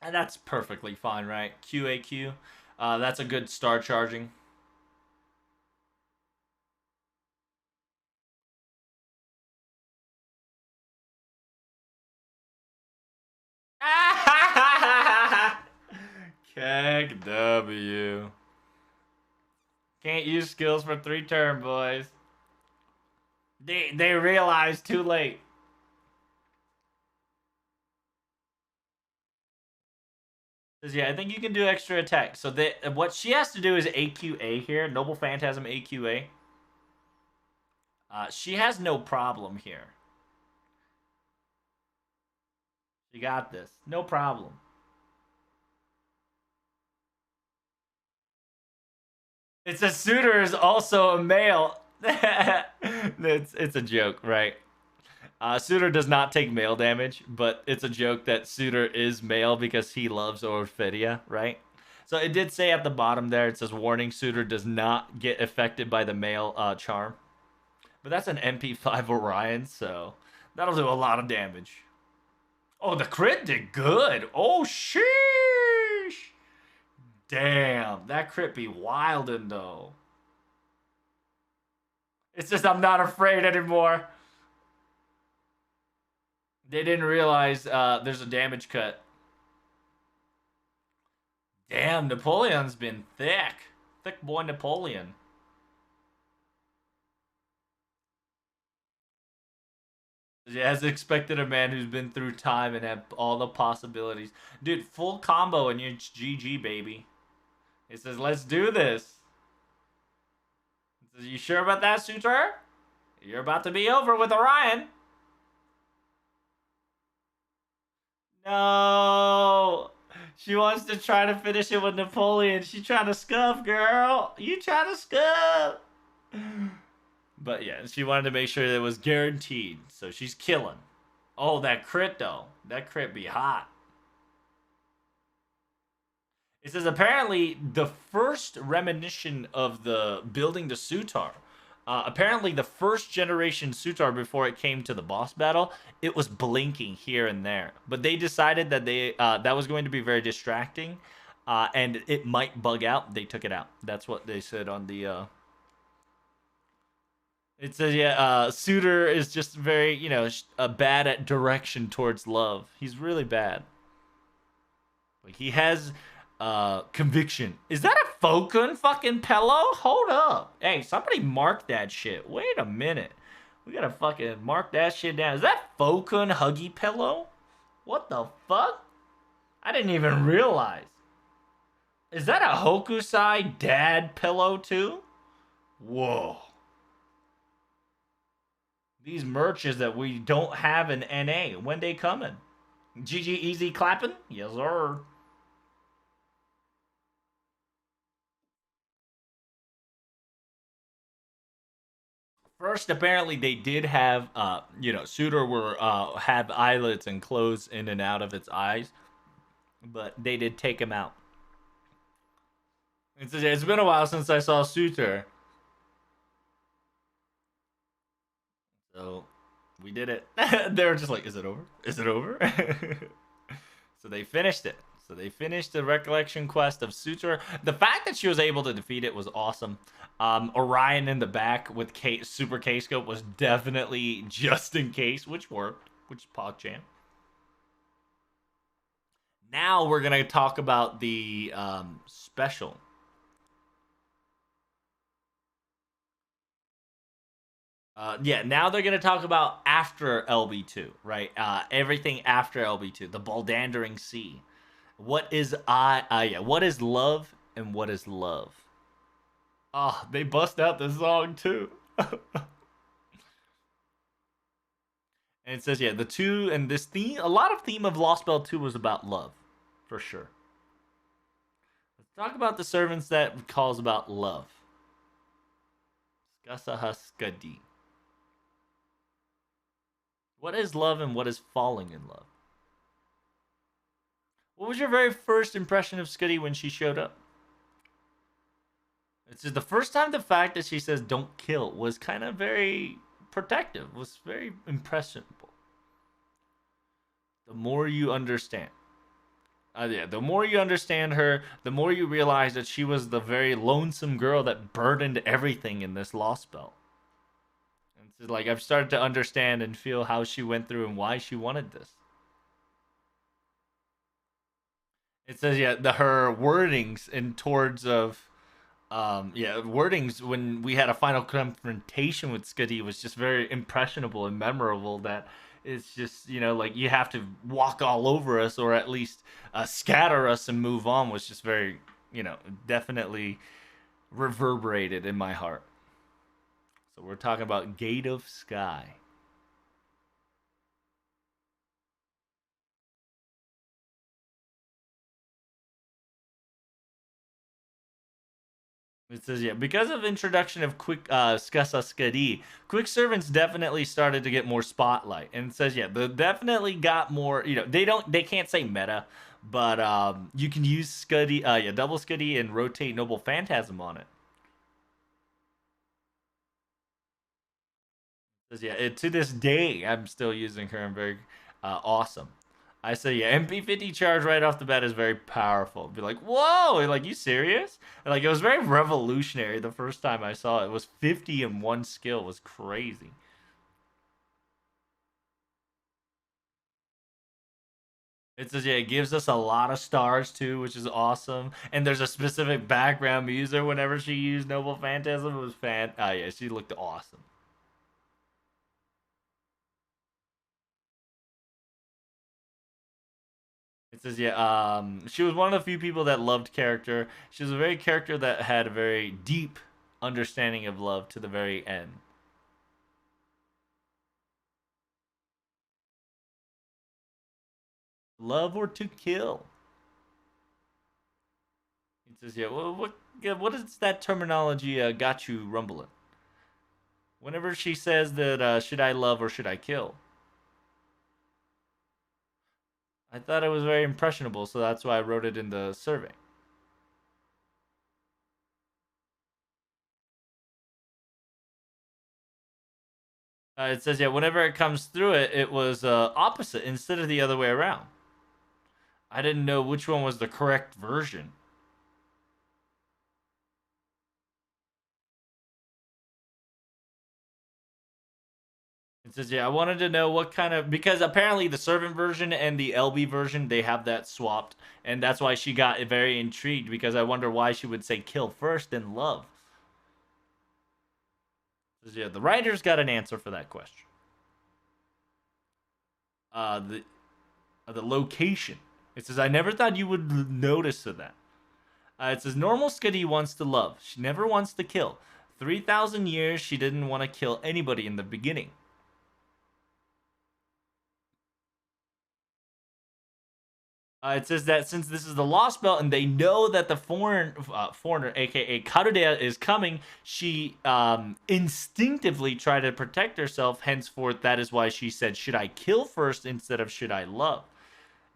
And that's perfectly fine, right? QAQ. That's a good star charging. Keg W. Can't use skills for 3 turn, boys. They realized too late. Yeah, I think you can do extra attack. So what she has to do is AQA here. Noble Phantasm AQA. She has no problem here. You got this. No problem. It's a suitor is also a male. It's a joke, right? Suitor does not take male damage, but it's a joke that Suitor is male because he loves Orphidia, right? So it did say at the bottom there, it says warning, Suitor does not get affected by the male charm. But that's an MP5 Orion, so that'll do a lot of damage. Oh, the crit did good. Oh, sheesh. Damn, that crit be wildin' though. It's just I'm not afraid anymore. They didn't realize there's a damage cut. Damn, Napoleon's been thick. Thick boy Napoleon. As expected, a man who's been through time and had all the possibilities. Dude, full combo and you're GG, baby. It says, let's do this. It says, you sure about that, Suitor? You're about to be over with Orion. No. She wants to try to finish it with Napoleon. She trying to scuff, girl. You trying to scuff. But yeah, she wanted to make sure that it was guaranteed. So she's killing. Oh, that crit though. That crit be hot. It says apparently the first reminiscence of the building the Sutar. Apparently the first generation Sutar before it came to the boss battle, it was blinking here and there. But they decided that that was going to be very distracting, and it might bug out. They took it out. That's what they said on the. It says yeah, Suitor is just very bad at direction towards love. He's really bad. Like he has conviction. Is that a Fokun fucking pillow? Hold up. Hey, somebody mark that shit. Wait a minute. We gotta fucking mark that shit down. Is that Fokun huggy pillow? What the fuck? I didn't even realize. Is that a Hokusai dad pillow too? Whoa. These merches that we don't have in NA. When they coming? GG easy clapping? Yes, sir. First, apparently they did have, Suitor were have eyelids and close in and out of its eyes, but they did take him out. It's been a while since I saw Suitor, so we did it. They were just like, "Is it over? Is it over?" So they finished it. So they finished the Recollection Quest of Suitor. The fact that she was able to defeat it was awesome. Orion in the back with Super K-Scope was definitely just in case, which worked, which is PogChamp. Now we're going to talk about the special. Yeah, now they're going to talk about after LB2, right? Everything after LB2, the Baldandering Sea. What is what is love and what is love? Oh, they bust out the song too. And it says, yeah, the two and this theme, a lot of theme of Lost Bell 2 was about love, for sure. Let's talk about the servants that calls about love. Skasahaskadi. What is love and what is falling in love? What was your very first impression of Scuddy when she showed up? It's just the first time the fact that she says don't kill was kind of very protective, was very impressionable. The more you understand. The more you understand her, the more you realize that she was the very lonesome girl that burdened everything in this Lost Belt. And it's like I've started to understand and feel how she went through and why she wanted this. It says her wordings in towards of wordings when we had a final confrontation with Scuddy was just very impressionable and memorable. That it's just like you have to walk all over us or at least scatter us and move on was just very definitely reverberated in my heart. So we're talking about Gate of Sky. It says, yeah, because of introduction of quick Skasa Skadi, quick servants definitely started to get more spotlight. And it says, yeah, they definitely got more, they can't say meta, but you can use Scuddy, yeah, double Scuddy and rotate Noble Phantasm on it. It says, yeah, to this day, I'm still using her and very awesome. I say, yeah, MP50 charge right off the bat is very powerful. Be like, whoa, like, you serious? And, like, it was very revolutionary the first time I saw it. It was 50 in one skill. It was crazy. It says, yeah, it gives us a lot of stars too, which is awesome. And there's a specific background music whenever she used Noble Phantasm. It was yeah, she looked awesome. It says, yeah, she was one of the few people that loved character. She was a very character that had a very deep understanding of love to the very end. Love or to kill. It says, yeah, what is that terminology got you rumbling? Whenever she says that, should I love or should I kill? I thought it was very impressionable, so that's why I wrote it in the survey. It says, yeah, whenever it comes through it, it was opposite instead of the other way around. I didn't know which one was the correct version. It says, yeah, I wanted to know what kind of, because apparently the servant version and the LB version, they have that swapped. And that's why she got very intrigued, because I wonder why she would say kill first and love. It says, yeah, the writers got an answer for that question. Uh, the the location. It says, I never thought you would notice that. It says, normal Skitty wants to love. She never wants to kill. 3,000 years, she didn't want to kill anybody in the beginning. It says that since this is the Lost Belt and they know that the foreigner, aka Karudea, is coming, she instinctively tried to protect herself. Henceforth, that is why she said, should I kill first instead of should I love?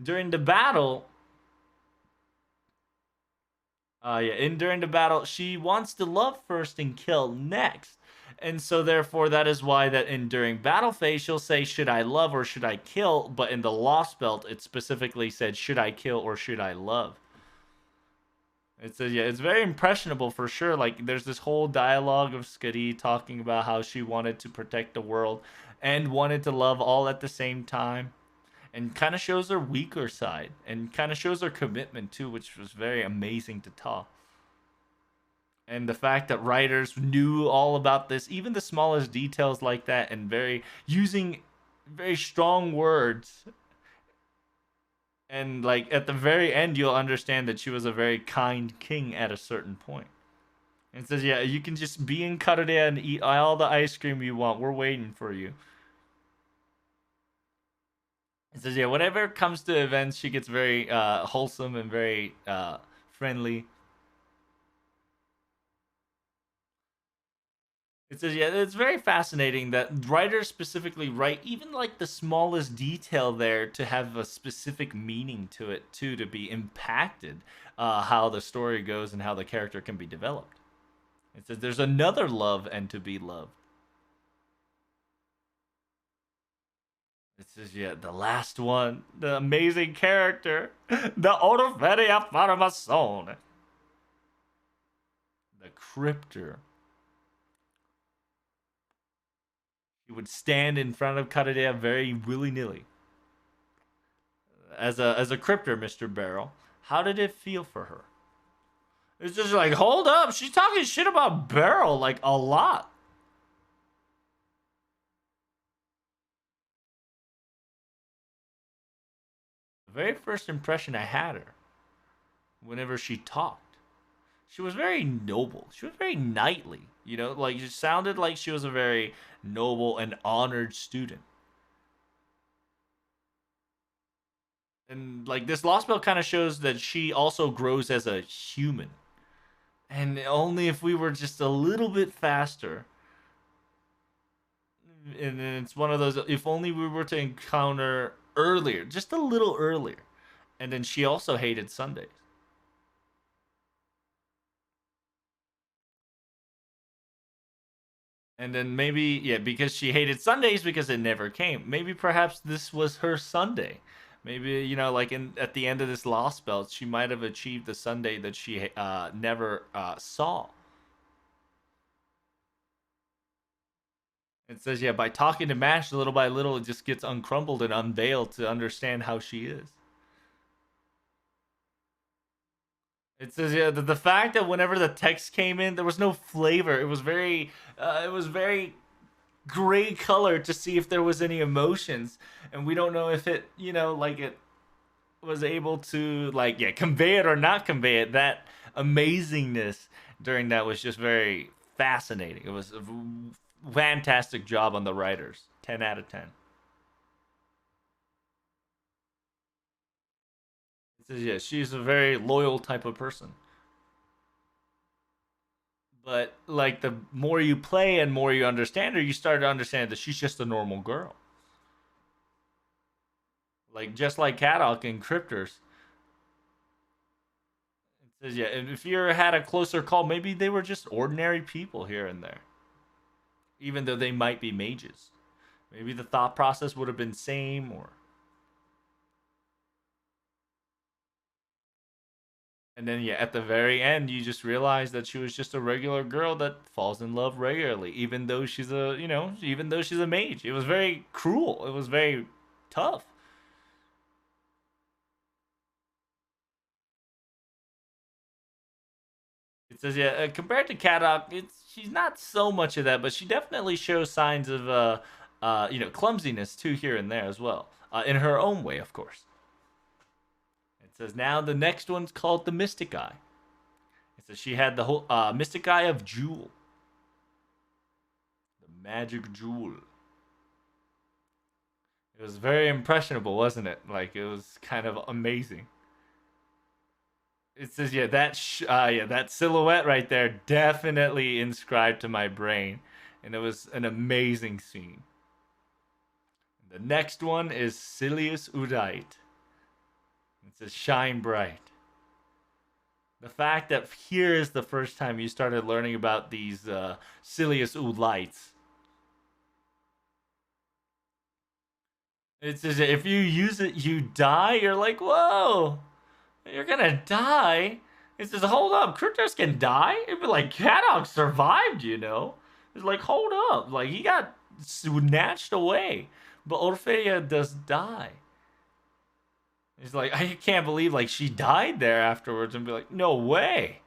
During the battle, during the battle, she wants to love first and kill next. And so therefore that is why that in during battle phase she'll say should I love or should I kill, but in the Lost Belt it specifically said should I kill or should I love. It says, yeah, it's very impressionable for sure. Like there's this whole dialogue of Skadi talking about how she wanted to protect the world and wanted to love all at the same time, and kind of shows her weaker side and kind of shows her commitment too, which was very amazing to talk. And the fact that writers knew all about this, even the smallest details like that, and very using very strong words. And like at the very end, you'll understand that she was a very kind king at a certain point. And it says, yeah, you can just be in Karurea and eat all the ice cream you want. We're waiting for you. It says, yeah, whenever it comes to events, she gets very wholesome and very friendly. It says, yeah, it's very fascinating that writers specifically write even like the smallest detail there to have a specific meaning to it, too, to be impacted how the story goes and how the character can be developed. It says, there's another love and to be loved. It says, yeah, the last one, the amazing character, the Otoferia Farmason, the Cryptor. He would stand in front of Karadea very willy nilly. As a cryptor, Mr. Barrel, how did it feel for her? It's just like, hold up, she's talking shit about Barrel like a lot. The very first impression I had her, whenever she talked, she was very noble. She was very knightly. Like it sounded like she was a very noble and honored student. And like this Lost Belt kind of shows that she also grows as a human. And only if we were just a little bit faster. And it's one of those, if only we were to encounter earlier, just a little earlier. And then she also hated Sundays. And then maybe, yeah, because she hated Sundays because it never came. Maybe perhaps this was her Sunday. Maybe, like at the end of this Lost Belt, she might have achieved the Sunday that she never saw. It says, yeah, by talking to Mash little by little, it just gets uncrumbled and unveiled to understand how she is. It says, yeah, the fact that whenever the text came in, there was no flavor. It was very gray color to see if there was any emotions, and we don't know if it, like it was able to, like, yeah, convey it or not convey it. That amazingness during that was just very fascinating. It was a fantastic job on the writers. 10 out of 10. It says, yeah, she's a very loyal type of person. But like the more you play and more you understand her, you start to understand that she's just a normal girl. Like just like Kadok and Cryptors. It says, yeah, if you had a closer call, maybe they were just ordinary people here and there. Even though they might be mages. Maybe the thought process would have been same, or and then yeah, at the very end you just realize that she was just a regular girl that falls in love regularly, even though she's a, even though she's a mage. It was very cruel. It was very tough. It says, yeah, compared to Kadok, she's not so much of that, but she definitely shows signs of clumsiness too here and there as well, in her own way, of course. It says now the next one's called the Mystic Eye. It says she had the whole Mystic Eye of Jewel, the magic jewel. It was very impressionable, wasn't it? Like it was kind of amazing. It says, yeah, that silhouette right there definitely inscribed to my brain, and it was an amazing scene. The next one is Silius Udite. It says shine bright. The fact that here is the first time you started learning about these Silius Udites. It says if you use it, you die. You're like, whoa, you're gonna die. It says, hold up, Kryptos can die? It'd be like, Kadok survived, It's like, hold up. Like, he got snatched away. But Orpheia does die. It's like, I can't believe, like, she died there afterwards. And be like, no way.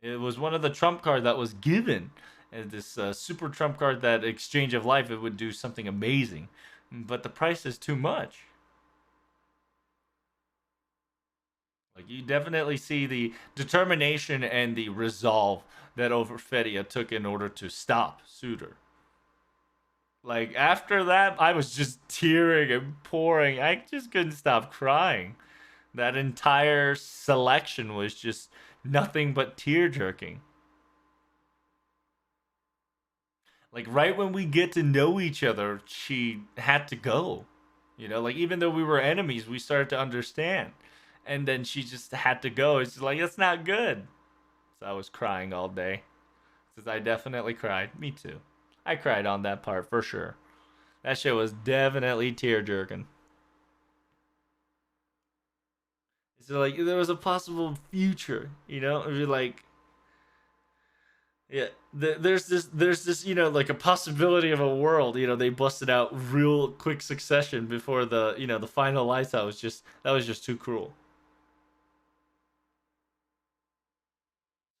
It was one of the trump card that was given. And this super trump card, that exchange of life, it would do something amazing. But the price is too much. Like you definitely see the determination and the resolve that Overfedia took in order to stop Suitor. Like after that, I was just tearing and pouring. I just couldn't stop crying. That entire selection was just nothing but tear jerking. Like right when we get to know each other, she had to go. Like even though we were enemies, we started to understand. And then she just had to go. It's just like, that's not good. So I was crying all day. Says I definitely cried. Me too. I cried on that part for sure. That shit was definitely tear jerking. It's like there was a possible future, It'd be like, yeah, there's this, like a possibility of a world. They busted out real quick succession before the final lights out. That was just too cruel.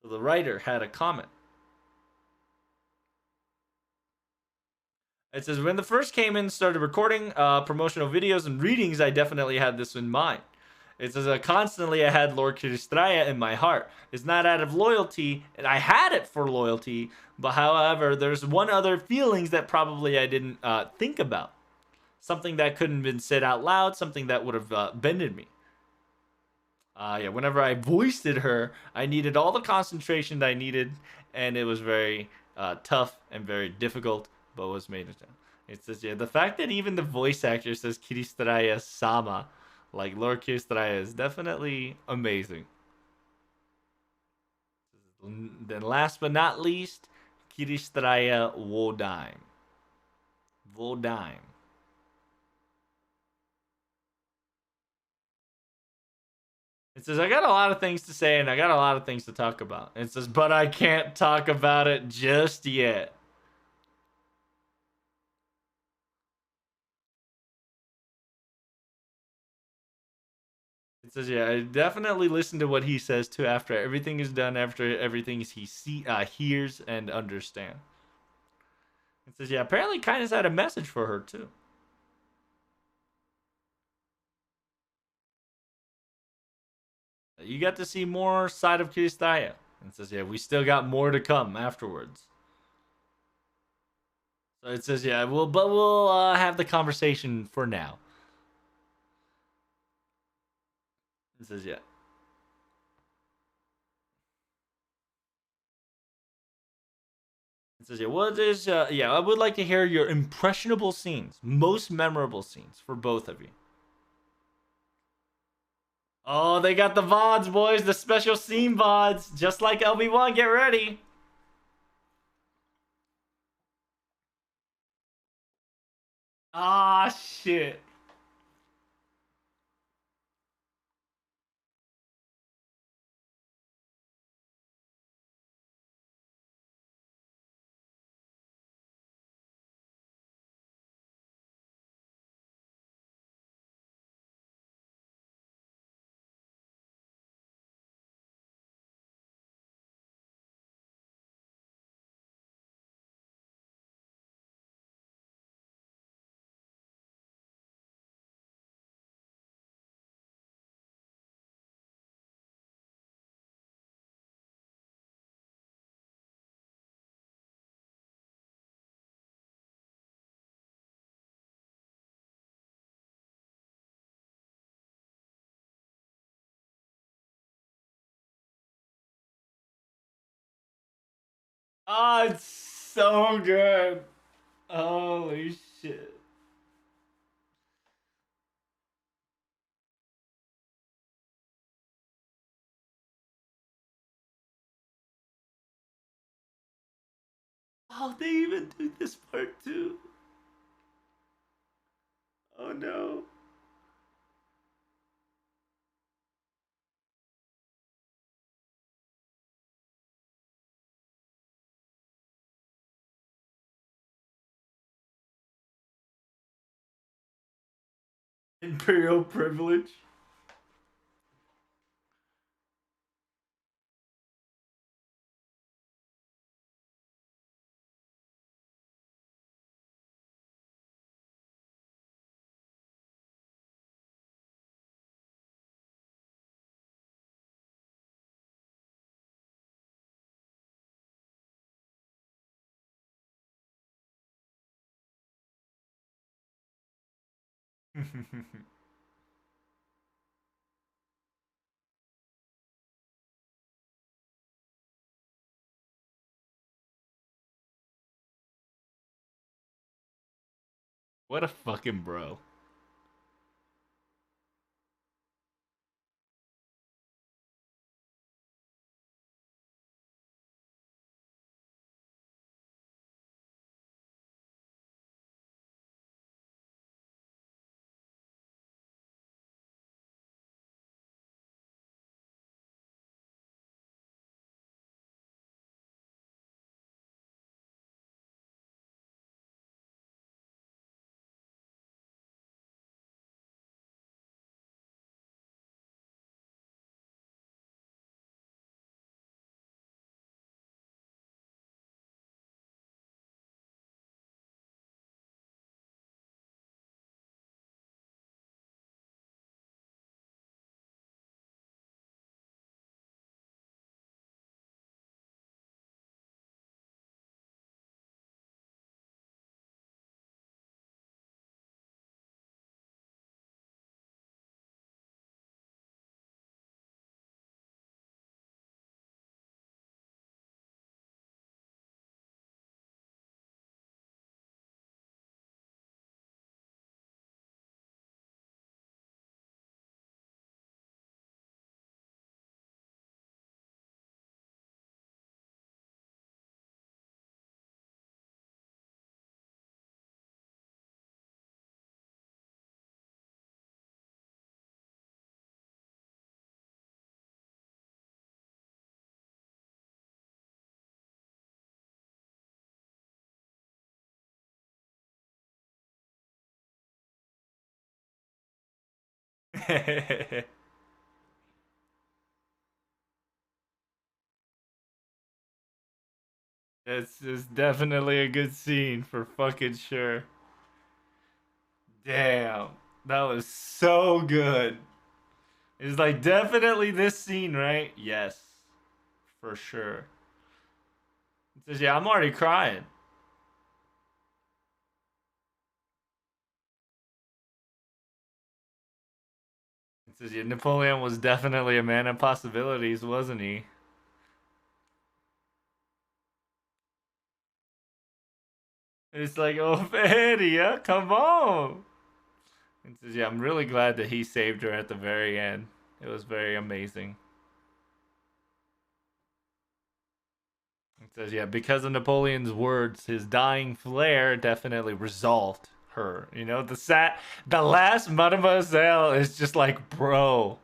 So the writer had a comment. It says, when the first came in, started recording promotional videos and readings, I definitely had this in mind. It says, constantly I had Lord Kiristraya in my heart. It's not out of loyalty, and I had it for loyalty, but however, there's one other feelings that probably I didn't think about. Something that couldn't have been said out loud, something that would have bended me. Yeah, whenever I voiced her, I needed all the concentration that I needed, and it was very tough and very difficult, but was made it. It says, yeah, the fact that even the voice actor says Kiristaraya Sama, like Lord Kiristaraya, is definitely amazing. Then last but not least, Kiristaraya Wodime. Wodime. It says, I got a lot of things to say and I got a lot of things to talk about. It says, but I can't talk about it just yet. It says, yeah, I definitely listen to what he says too after everything is done, after everything hears and understand. It says, yeah, apparently Kindness had a message for her too. You got to see more side of Kiristaya. It says, yeah, we still got more to come afterwards. So it says, yeah, we'll have the conversation for now. It says, yeah. It says, yeah, yeah, I would like to hear your impressionable scenes, most memorable scenes for both of you. Oh, they got the VODs, boys, the special scene VODs, just like LB1. Get ready. Ah, shit. Oh, it's so good. Holy shit. Oh, they even do this part too. Oh no. Imperial privilege. What a fucking bro. It's definitely a good scene for fucking sure. Damn, that was so good. It's like definitely this scene, right? Yes, for sure. It says, yeah, I'm already crying. It says, yeah, Napoleon was definitely a man of possibilities, wasn't he? It's like, Ophelia, come on. It says, yeah, I'm really glad that he saved her at the very end. It was very amazing. It says, yeah, because of Napoleon's words, his dying flare definitely resolved her. You know, the last Mademoiselle is just like, bro.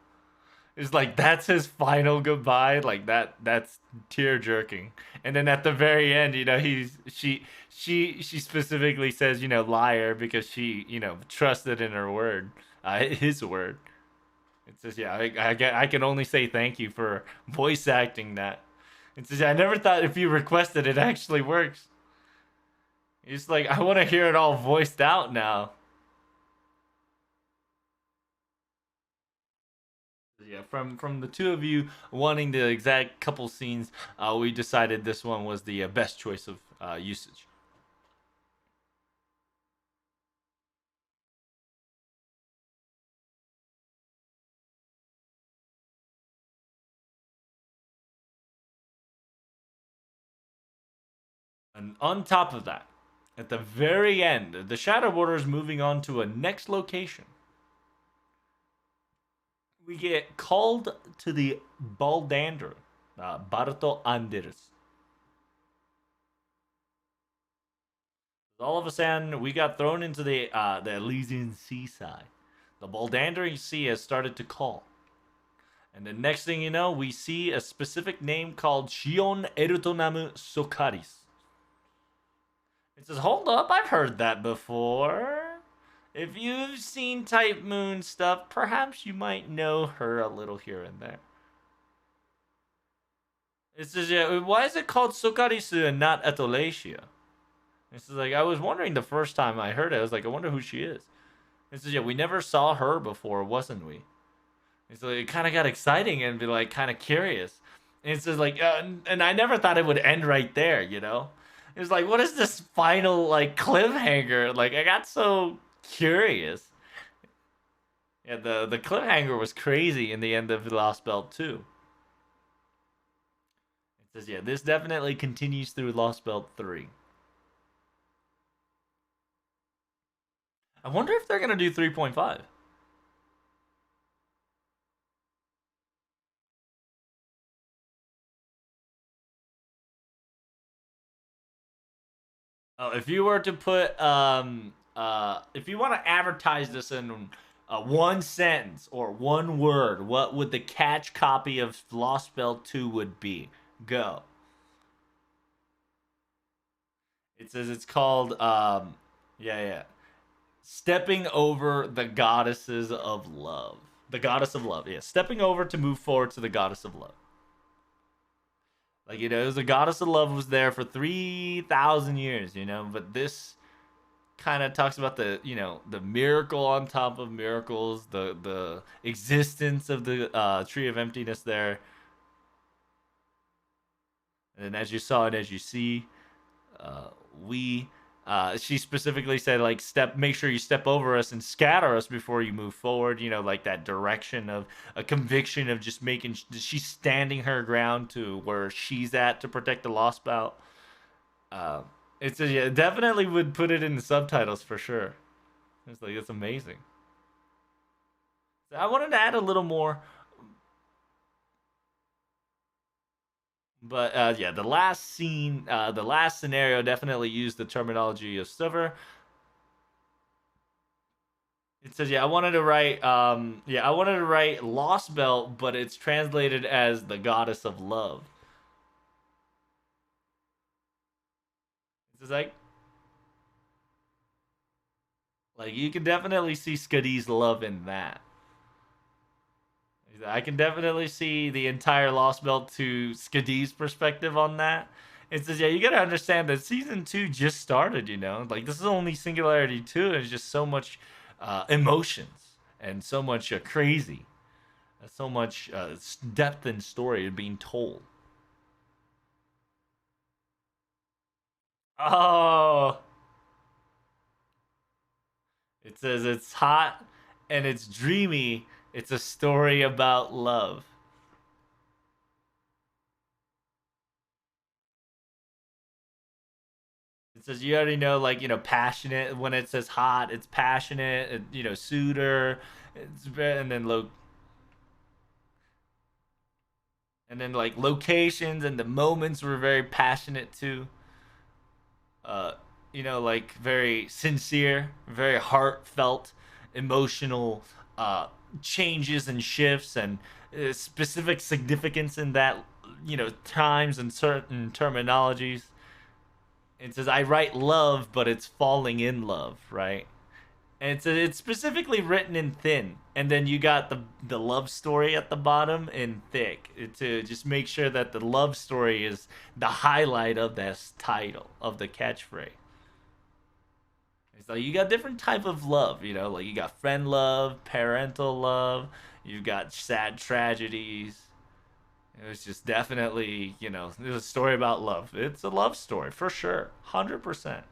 It's like that's his final goodbye. Like that's tear jerking. And then at the very end, you know, she specifically says, you know, liar because she, you know, trusted in her word, his word. It says, yeah, I can only say thank you for voice acting that. It says, yeah, I never thought if you requested it actually works. It's like I want to hear it all voiced out now. Yeah, from the two of you wanting the exact couple scenes, we decided this one was the best choice of usage. And on top of that, at the very end, the Shadow Border is moving on to a next location. We get called to the Baldander, Barto Anders. All of a sudden, we got thrown into the Elysian seaside. The Baldandering Sea has started to call. And the next thing you know, we see a specific name called Shion Erutonamu Sokaris. It says, hold up, I've heard that before. If you've seen Type Moon stuff, perhaps you might know her a little here and there. It says, yeah, why is it called Sokarisu and not Atolasia? This is like, I was wondering the first time I heard it. I was like, I wonder who she is. It says, yeah, we never saw her before, wasn't we? And so it kind of got exciting and be like kind of curious. And it's just like, and I never thought it would end right there, you know? It's like, what is this final like cliffhanger? Like, I got so curious. Yeah, the cliffhanger was crazy in the end of The Lost Belt too. It says, yeah, this definitely continues through Lost Belt 3. I wonder if they're gonna do 3.5. Oh, if you were to put if you want to advertise this in one sentence or one word, what would the catch copy of Lost Belt 2 would be? Go. It says it's called yeah, yeah. Stepping over the goddesses of love. The goddess of love. Yeah, stepping over to move forward to the goddess of love. Like, you know, it was the goddess of love was there for 3,000 years, you know, but this kind of talks about the, you know, the miracle on top of miracles, the existence of the tree of emptiness there. And then as you saw and as you see, uh, we she specifically said like step make sure you step over us and scatter us before you move forward, you know, like that direction of a conviction of just making she's standing her ground to where she's at to protect the lost belt. uh, it's a, yeah, definitely would put it in the subtitles for sure. It's like it's amazing. I wanted to add a little more, but yeah, the last scene, the last scenario definitely used the terminology of Silver. It says, yeah, I wanted to write Lost Belt, but it's translated as the goddess of love. It's like you can definitely see Skadi's love in that. I can definitely see the entire Lost Belt to Skadi's perspective on that. It says, yeah, you gotta understand that season 2 just started, you know? Like, this is only Singularity 2, and there's just so much emotions and so much crazy, so much depth and story being told. Oh, it says it's hot and it's dreamy. It's a story about love. It says you already know, like, you know, passionate. When it says hot, it's passionate. You know, suitor. And then and then like locations and the moments were very passionate too. Uh, you know, like very sincere, very heartfelt, emotional changes and shifts and specific significance in that, you know, times and certain terminologies. It says I write love, but it's falling in love, right? And it's specifically written in thin, and then you got the love story at the bottom in thick to just make sure that the love story is the highlight of this title of the catchphrase. So you got different type of love, you know, like you got friend love, parental love, you've got sad tragedies. It was just definitely, you know, it was a story about love. It's a love story for sure, 100%.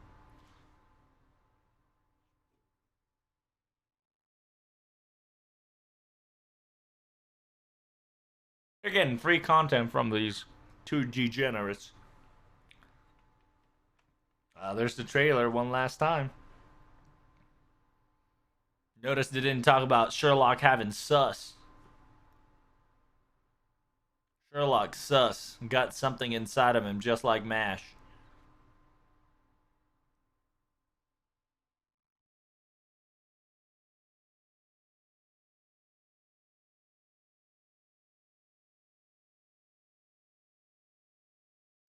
You're getting free content from these two degenerates. There's the trailer one last time. Notice they didn't talk about Sherlock having sus. Sherlock sus got something inside of him, just like Mash.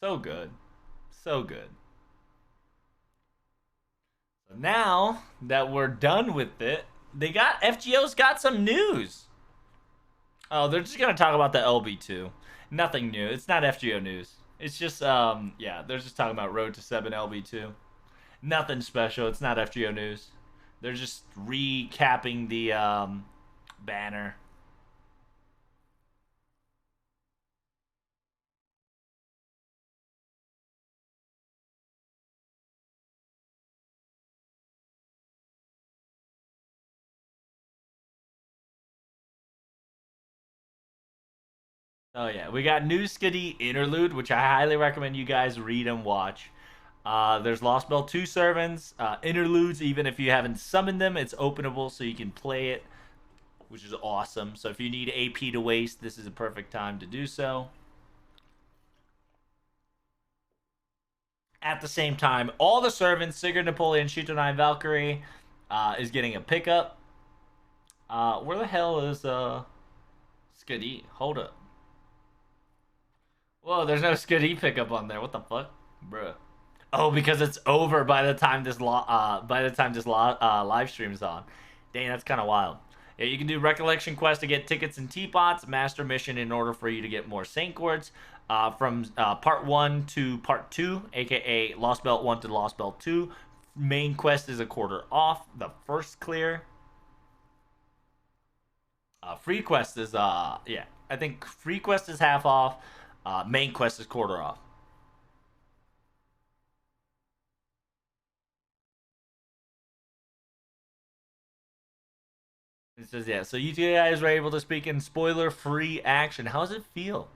So good, so good. So now that we're done with it, they got FGO's got some news. Oh, they're just gonna talk about the LB2. Nothing new. It's not FGO news. It's just yeah, they're just talking about Road to 7 LB2. Nothing special. It's not FGO news. They're just recapping the banner. Oh yeah, we got New Skitty Interlude, which I highly recommend you guys read and watch. There's Lost Bell 2 servants, interludes. Even if you haven't summoned them, it's openable, so you can play it, which is awesome. So if you need AP to waste, this is a perfect time to do so. At the same time, all the servants, Sigurd, Napoleon, Chitonai, Valkyrie, is getting a pickup. Where the hell is Skitty? Hold up. Whoa, there's no Skitty pickup on there. What the fuck, bruh? Oh, because it's over by the time this live stream's on. Dang, that's kind of wild. Yeah, you can do Recollection Quest to get tickets and teapots, Master Mission in order for you to get more Saint Quartz. From Part 1 to Part 2, aka Lost Belt 1 to Lost Belt 2. Main quest is a quarter off. The first clear. Free quest is, yeah, I think free quest is half off. Main quest is quarter off. It says, yeah, so you two guys were able to speak in spoiler-free action. How does it feel?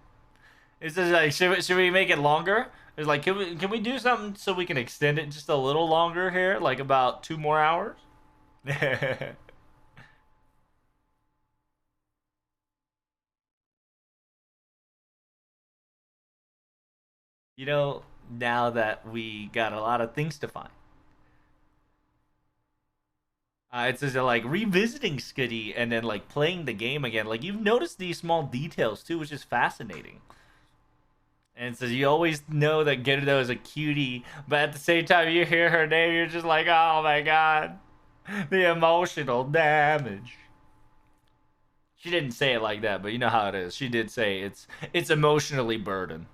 It says, like, should we make it longer? It's like, can we do something so we can extend it just a little longer here? Like about 2 more hours? You know, now that we got a lot of things to find. It says like revisiting Skitty and then like playing the game again. Like you've noticed these small details too, which is fascinating. And it says you always know that Gerudo is a cutie, but at the same time you hear her name, you're just like, oh my god, the emotional damage. She didn't say it like that, but you know how it is. She did say it's emotionally burdened.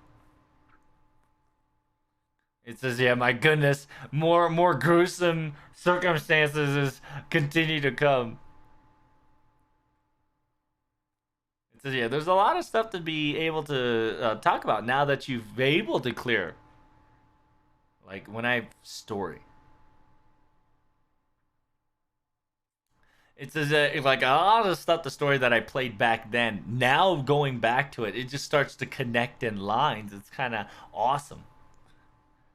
It says, "Yeah, my goodness, more gruesome circumstances is continue to come." It says, "Yeah, there's a lot of stuff to be able to talk about now that you've been able to clear." Like when I story, it says like a lot of stuff, the story that I played back then. Now going back to it, it just starts to connect in lines. It's kind of awesome.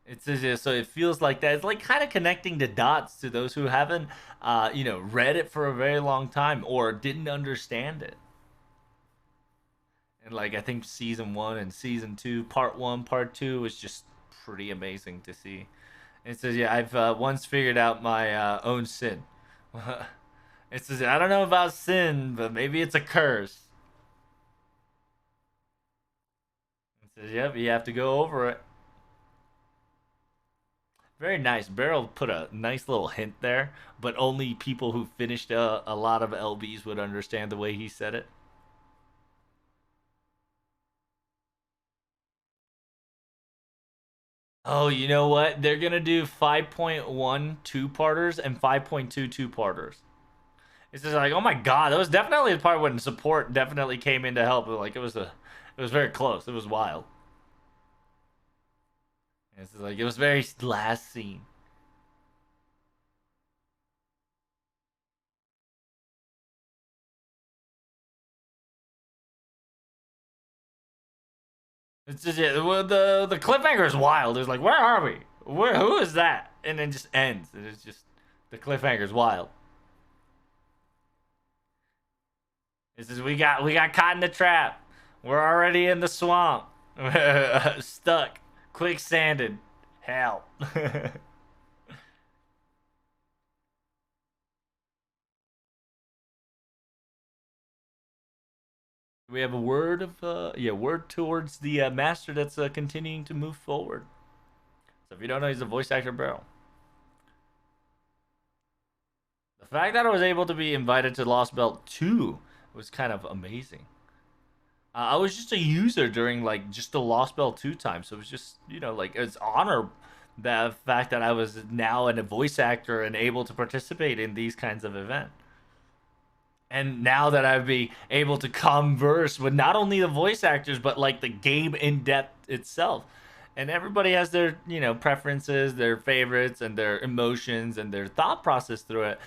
It says so it feels like that. It's like kind of connecting the dots to those who haven't, read it for a very long time or didn't understand it. And like I think season one and season two, part one, part two was just pretty amazing to see. And it says, yeah, I've once figured out my own sin. It says, I don't know about sin, but maybe it's a curse. It says, yep, you have to go over it. Very nice. Beryl put a nice little hint there, but only people who finished a lot of LBs would understand the way he said it. Oh, you know what? They're gonna do 5.1 two-parters and 5.2 two-parters. It's just like, oh my god, that was definitely the part when support definitely came in to help. Like it was very close. It was wild. It's like it was very last scene. It's just yeah, the cliffhanger is wild. It's like, where are we? Who is that? And then just ends. And it's just the cliffhanger is wild. It says we got caught in the trap. We're already in the swamp. Stuck. Quicksanded. Hell. We have a word of word towards the master that's continuing to move forward. So if you don't know, he's a voice actor Barrel. The fact that I was able to be invited to Lost Belt 2 was kind of amazing. I was just a user during like just the Lost Belt 2 time, so it was just like it's honor the fact that I was now a voice actor and able to participate in these kinds of events. And now that I'd be able to converse with not only the voice actors but like the game in depth itself, and everybody has their preferences, their favorites, and their emotions and their thought process through it.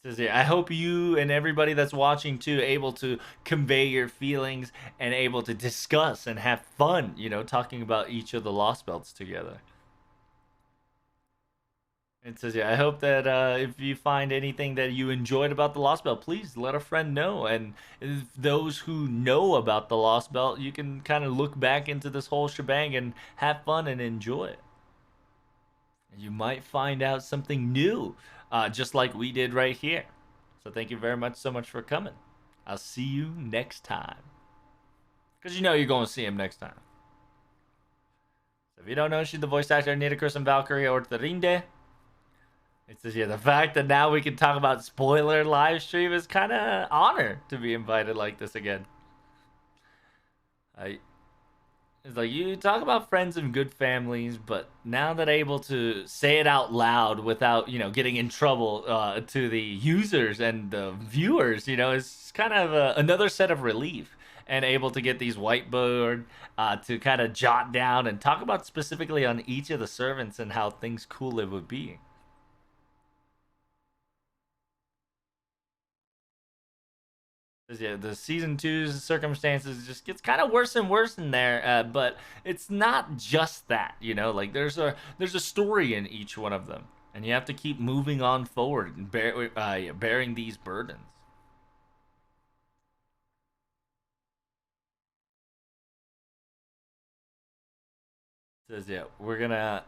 It says, yeah, I hope you and everybody that's watching too able to convey your feelings and able to discuss and have fun, talking about each of the Lost Belts together. It says, yeah, I hope that if you find anything that you enjoyed about the Lost Belt, please let a friend know. And if those who know about the Lost Belt, you can kind of look back into this whole shebang and have fun and enjoy it. You might find out something new, just like we did right here. So thank you very much so much for coming. I'll see you next time. Because you're going to see him next time. So if you don't know, she's the voice actor Nidacris and Valkyrie Ortherinde. It says, yeah, the fact that now we can talk about spoiler live stream is kind of honor to be invited like this again. I It's like you talk about friends and good families, but now that able to say it out loud without getting in trouble to the users and the viewers, it's kind of another set of relief. And able to get these whiteboard to kind of jot down and talk about specifically on each of the servants and how things cool it would be. Yeah, the season two's circumstances just gets kind of worse and worse in there, but it's not just that, like there's a story in each one of them, and you have to keep moving on forward and bearing these burdens. Says yeah, we're gonna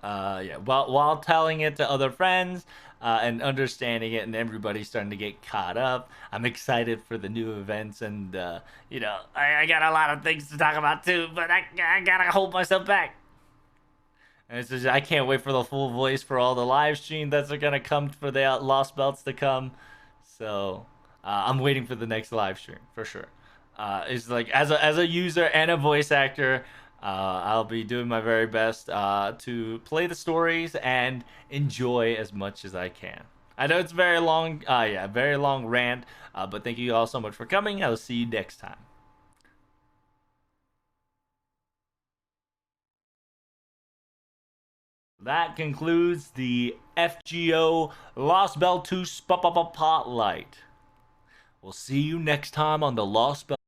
while telling it to other friends and understanding it, and everybody's starting to get caught up. I'm excited for the new events, and I got a lot of things to talk about too, but I gotta hold myself back. And it's just, I can't wait for the full voice for all the live stream that's gonna come for the Lost Belts to come. So I'm waiting for the next live stream for sure. It's like as a user and a voice actor, I'll be doing my very best to play the stories and enjoy as much as I can. I know it's very long, yeah, very long rant, but thank you all so much for coming. I'll see you next time. That concludes the FGO Lost Belt 2 Spotlight. We'll see you next time on the Lost Belt.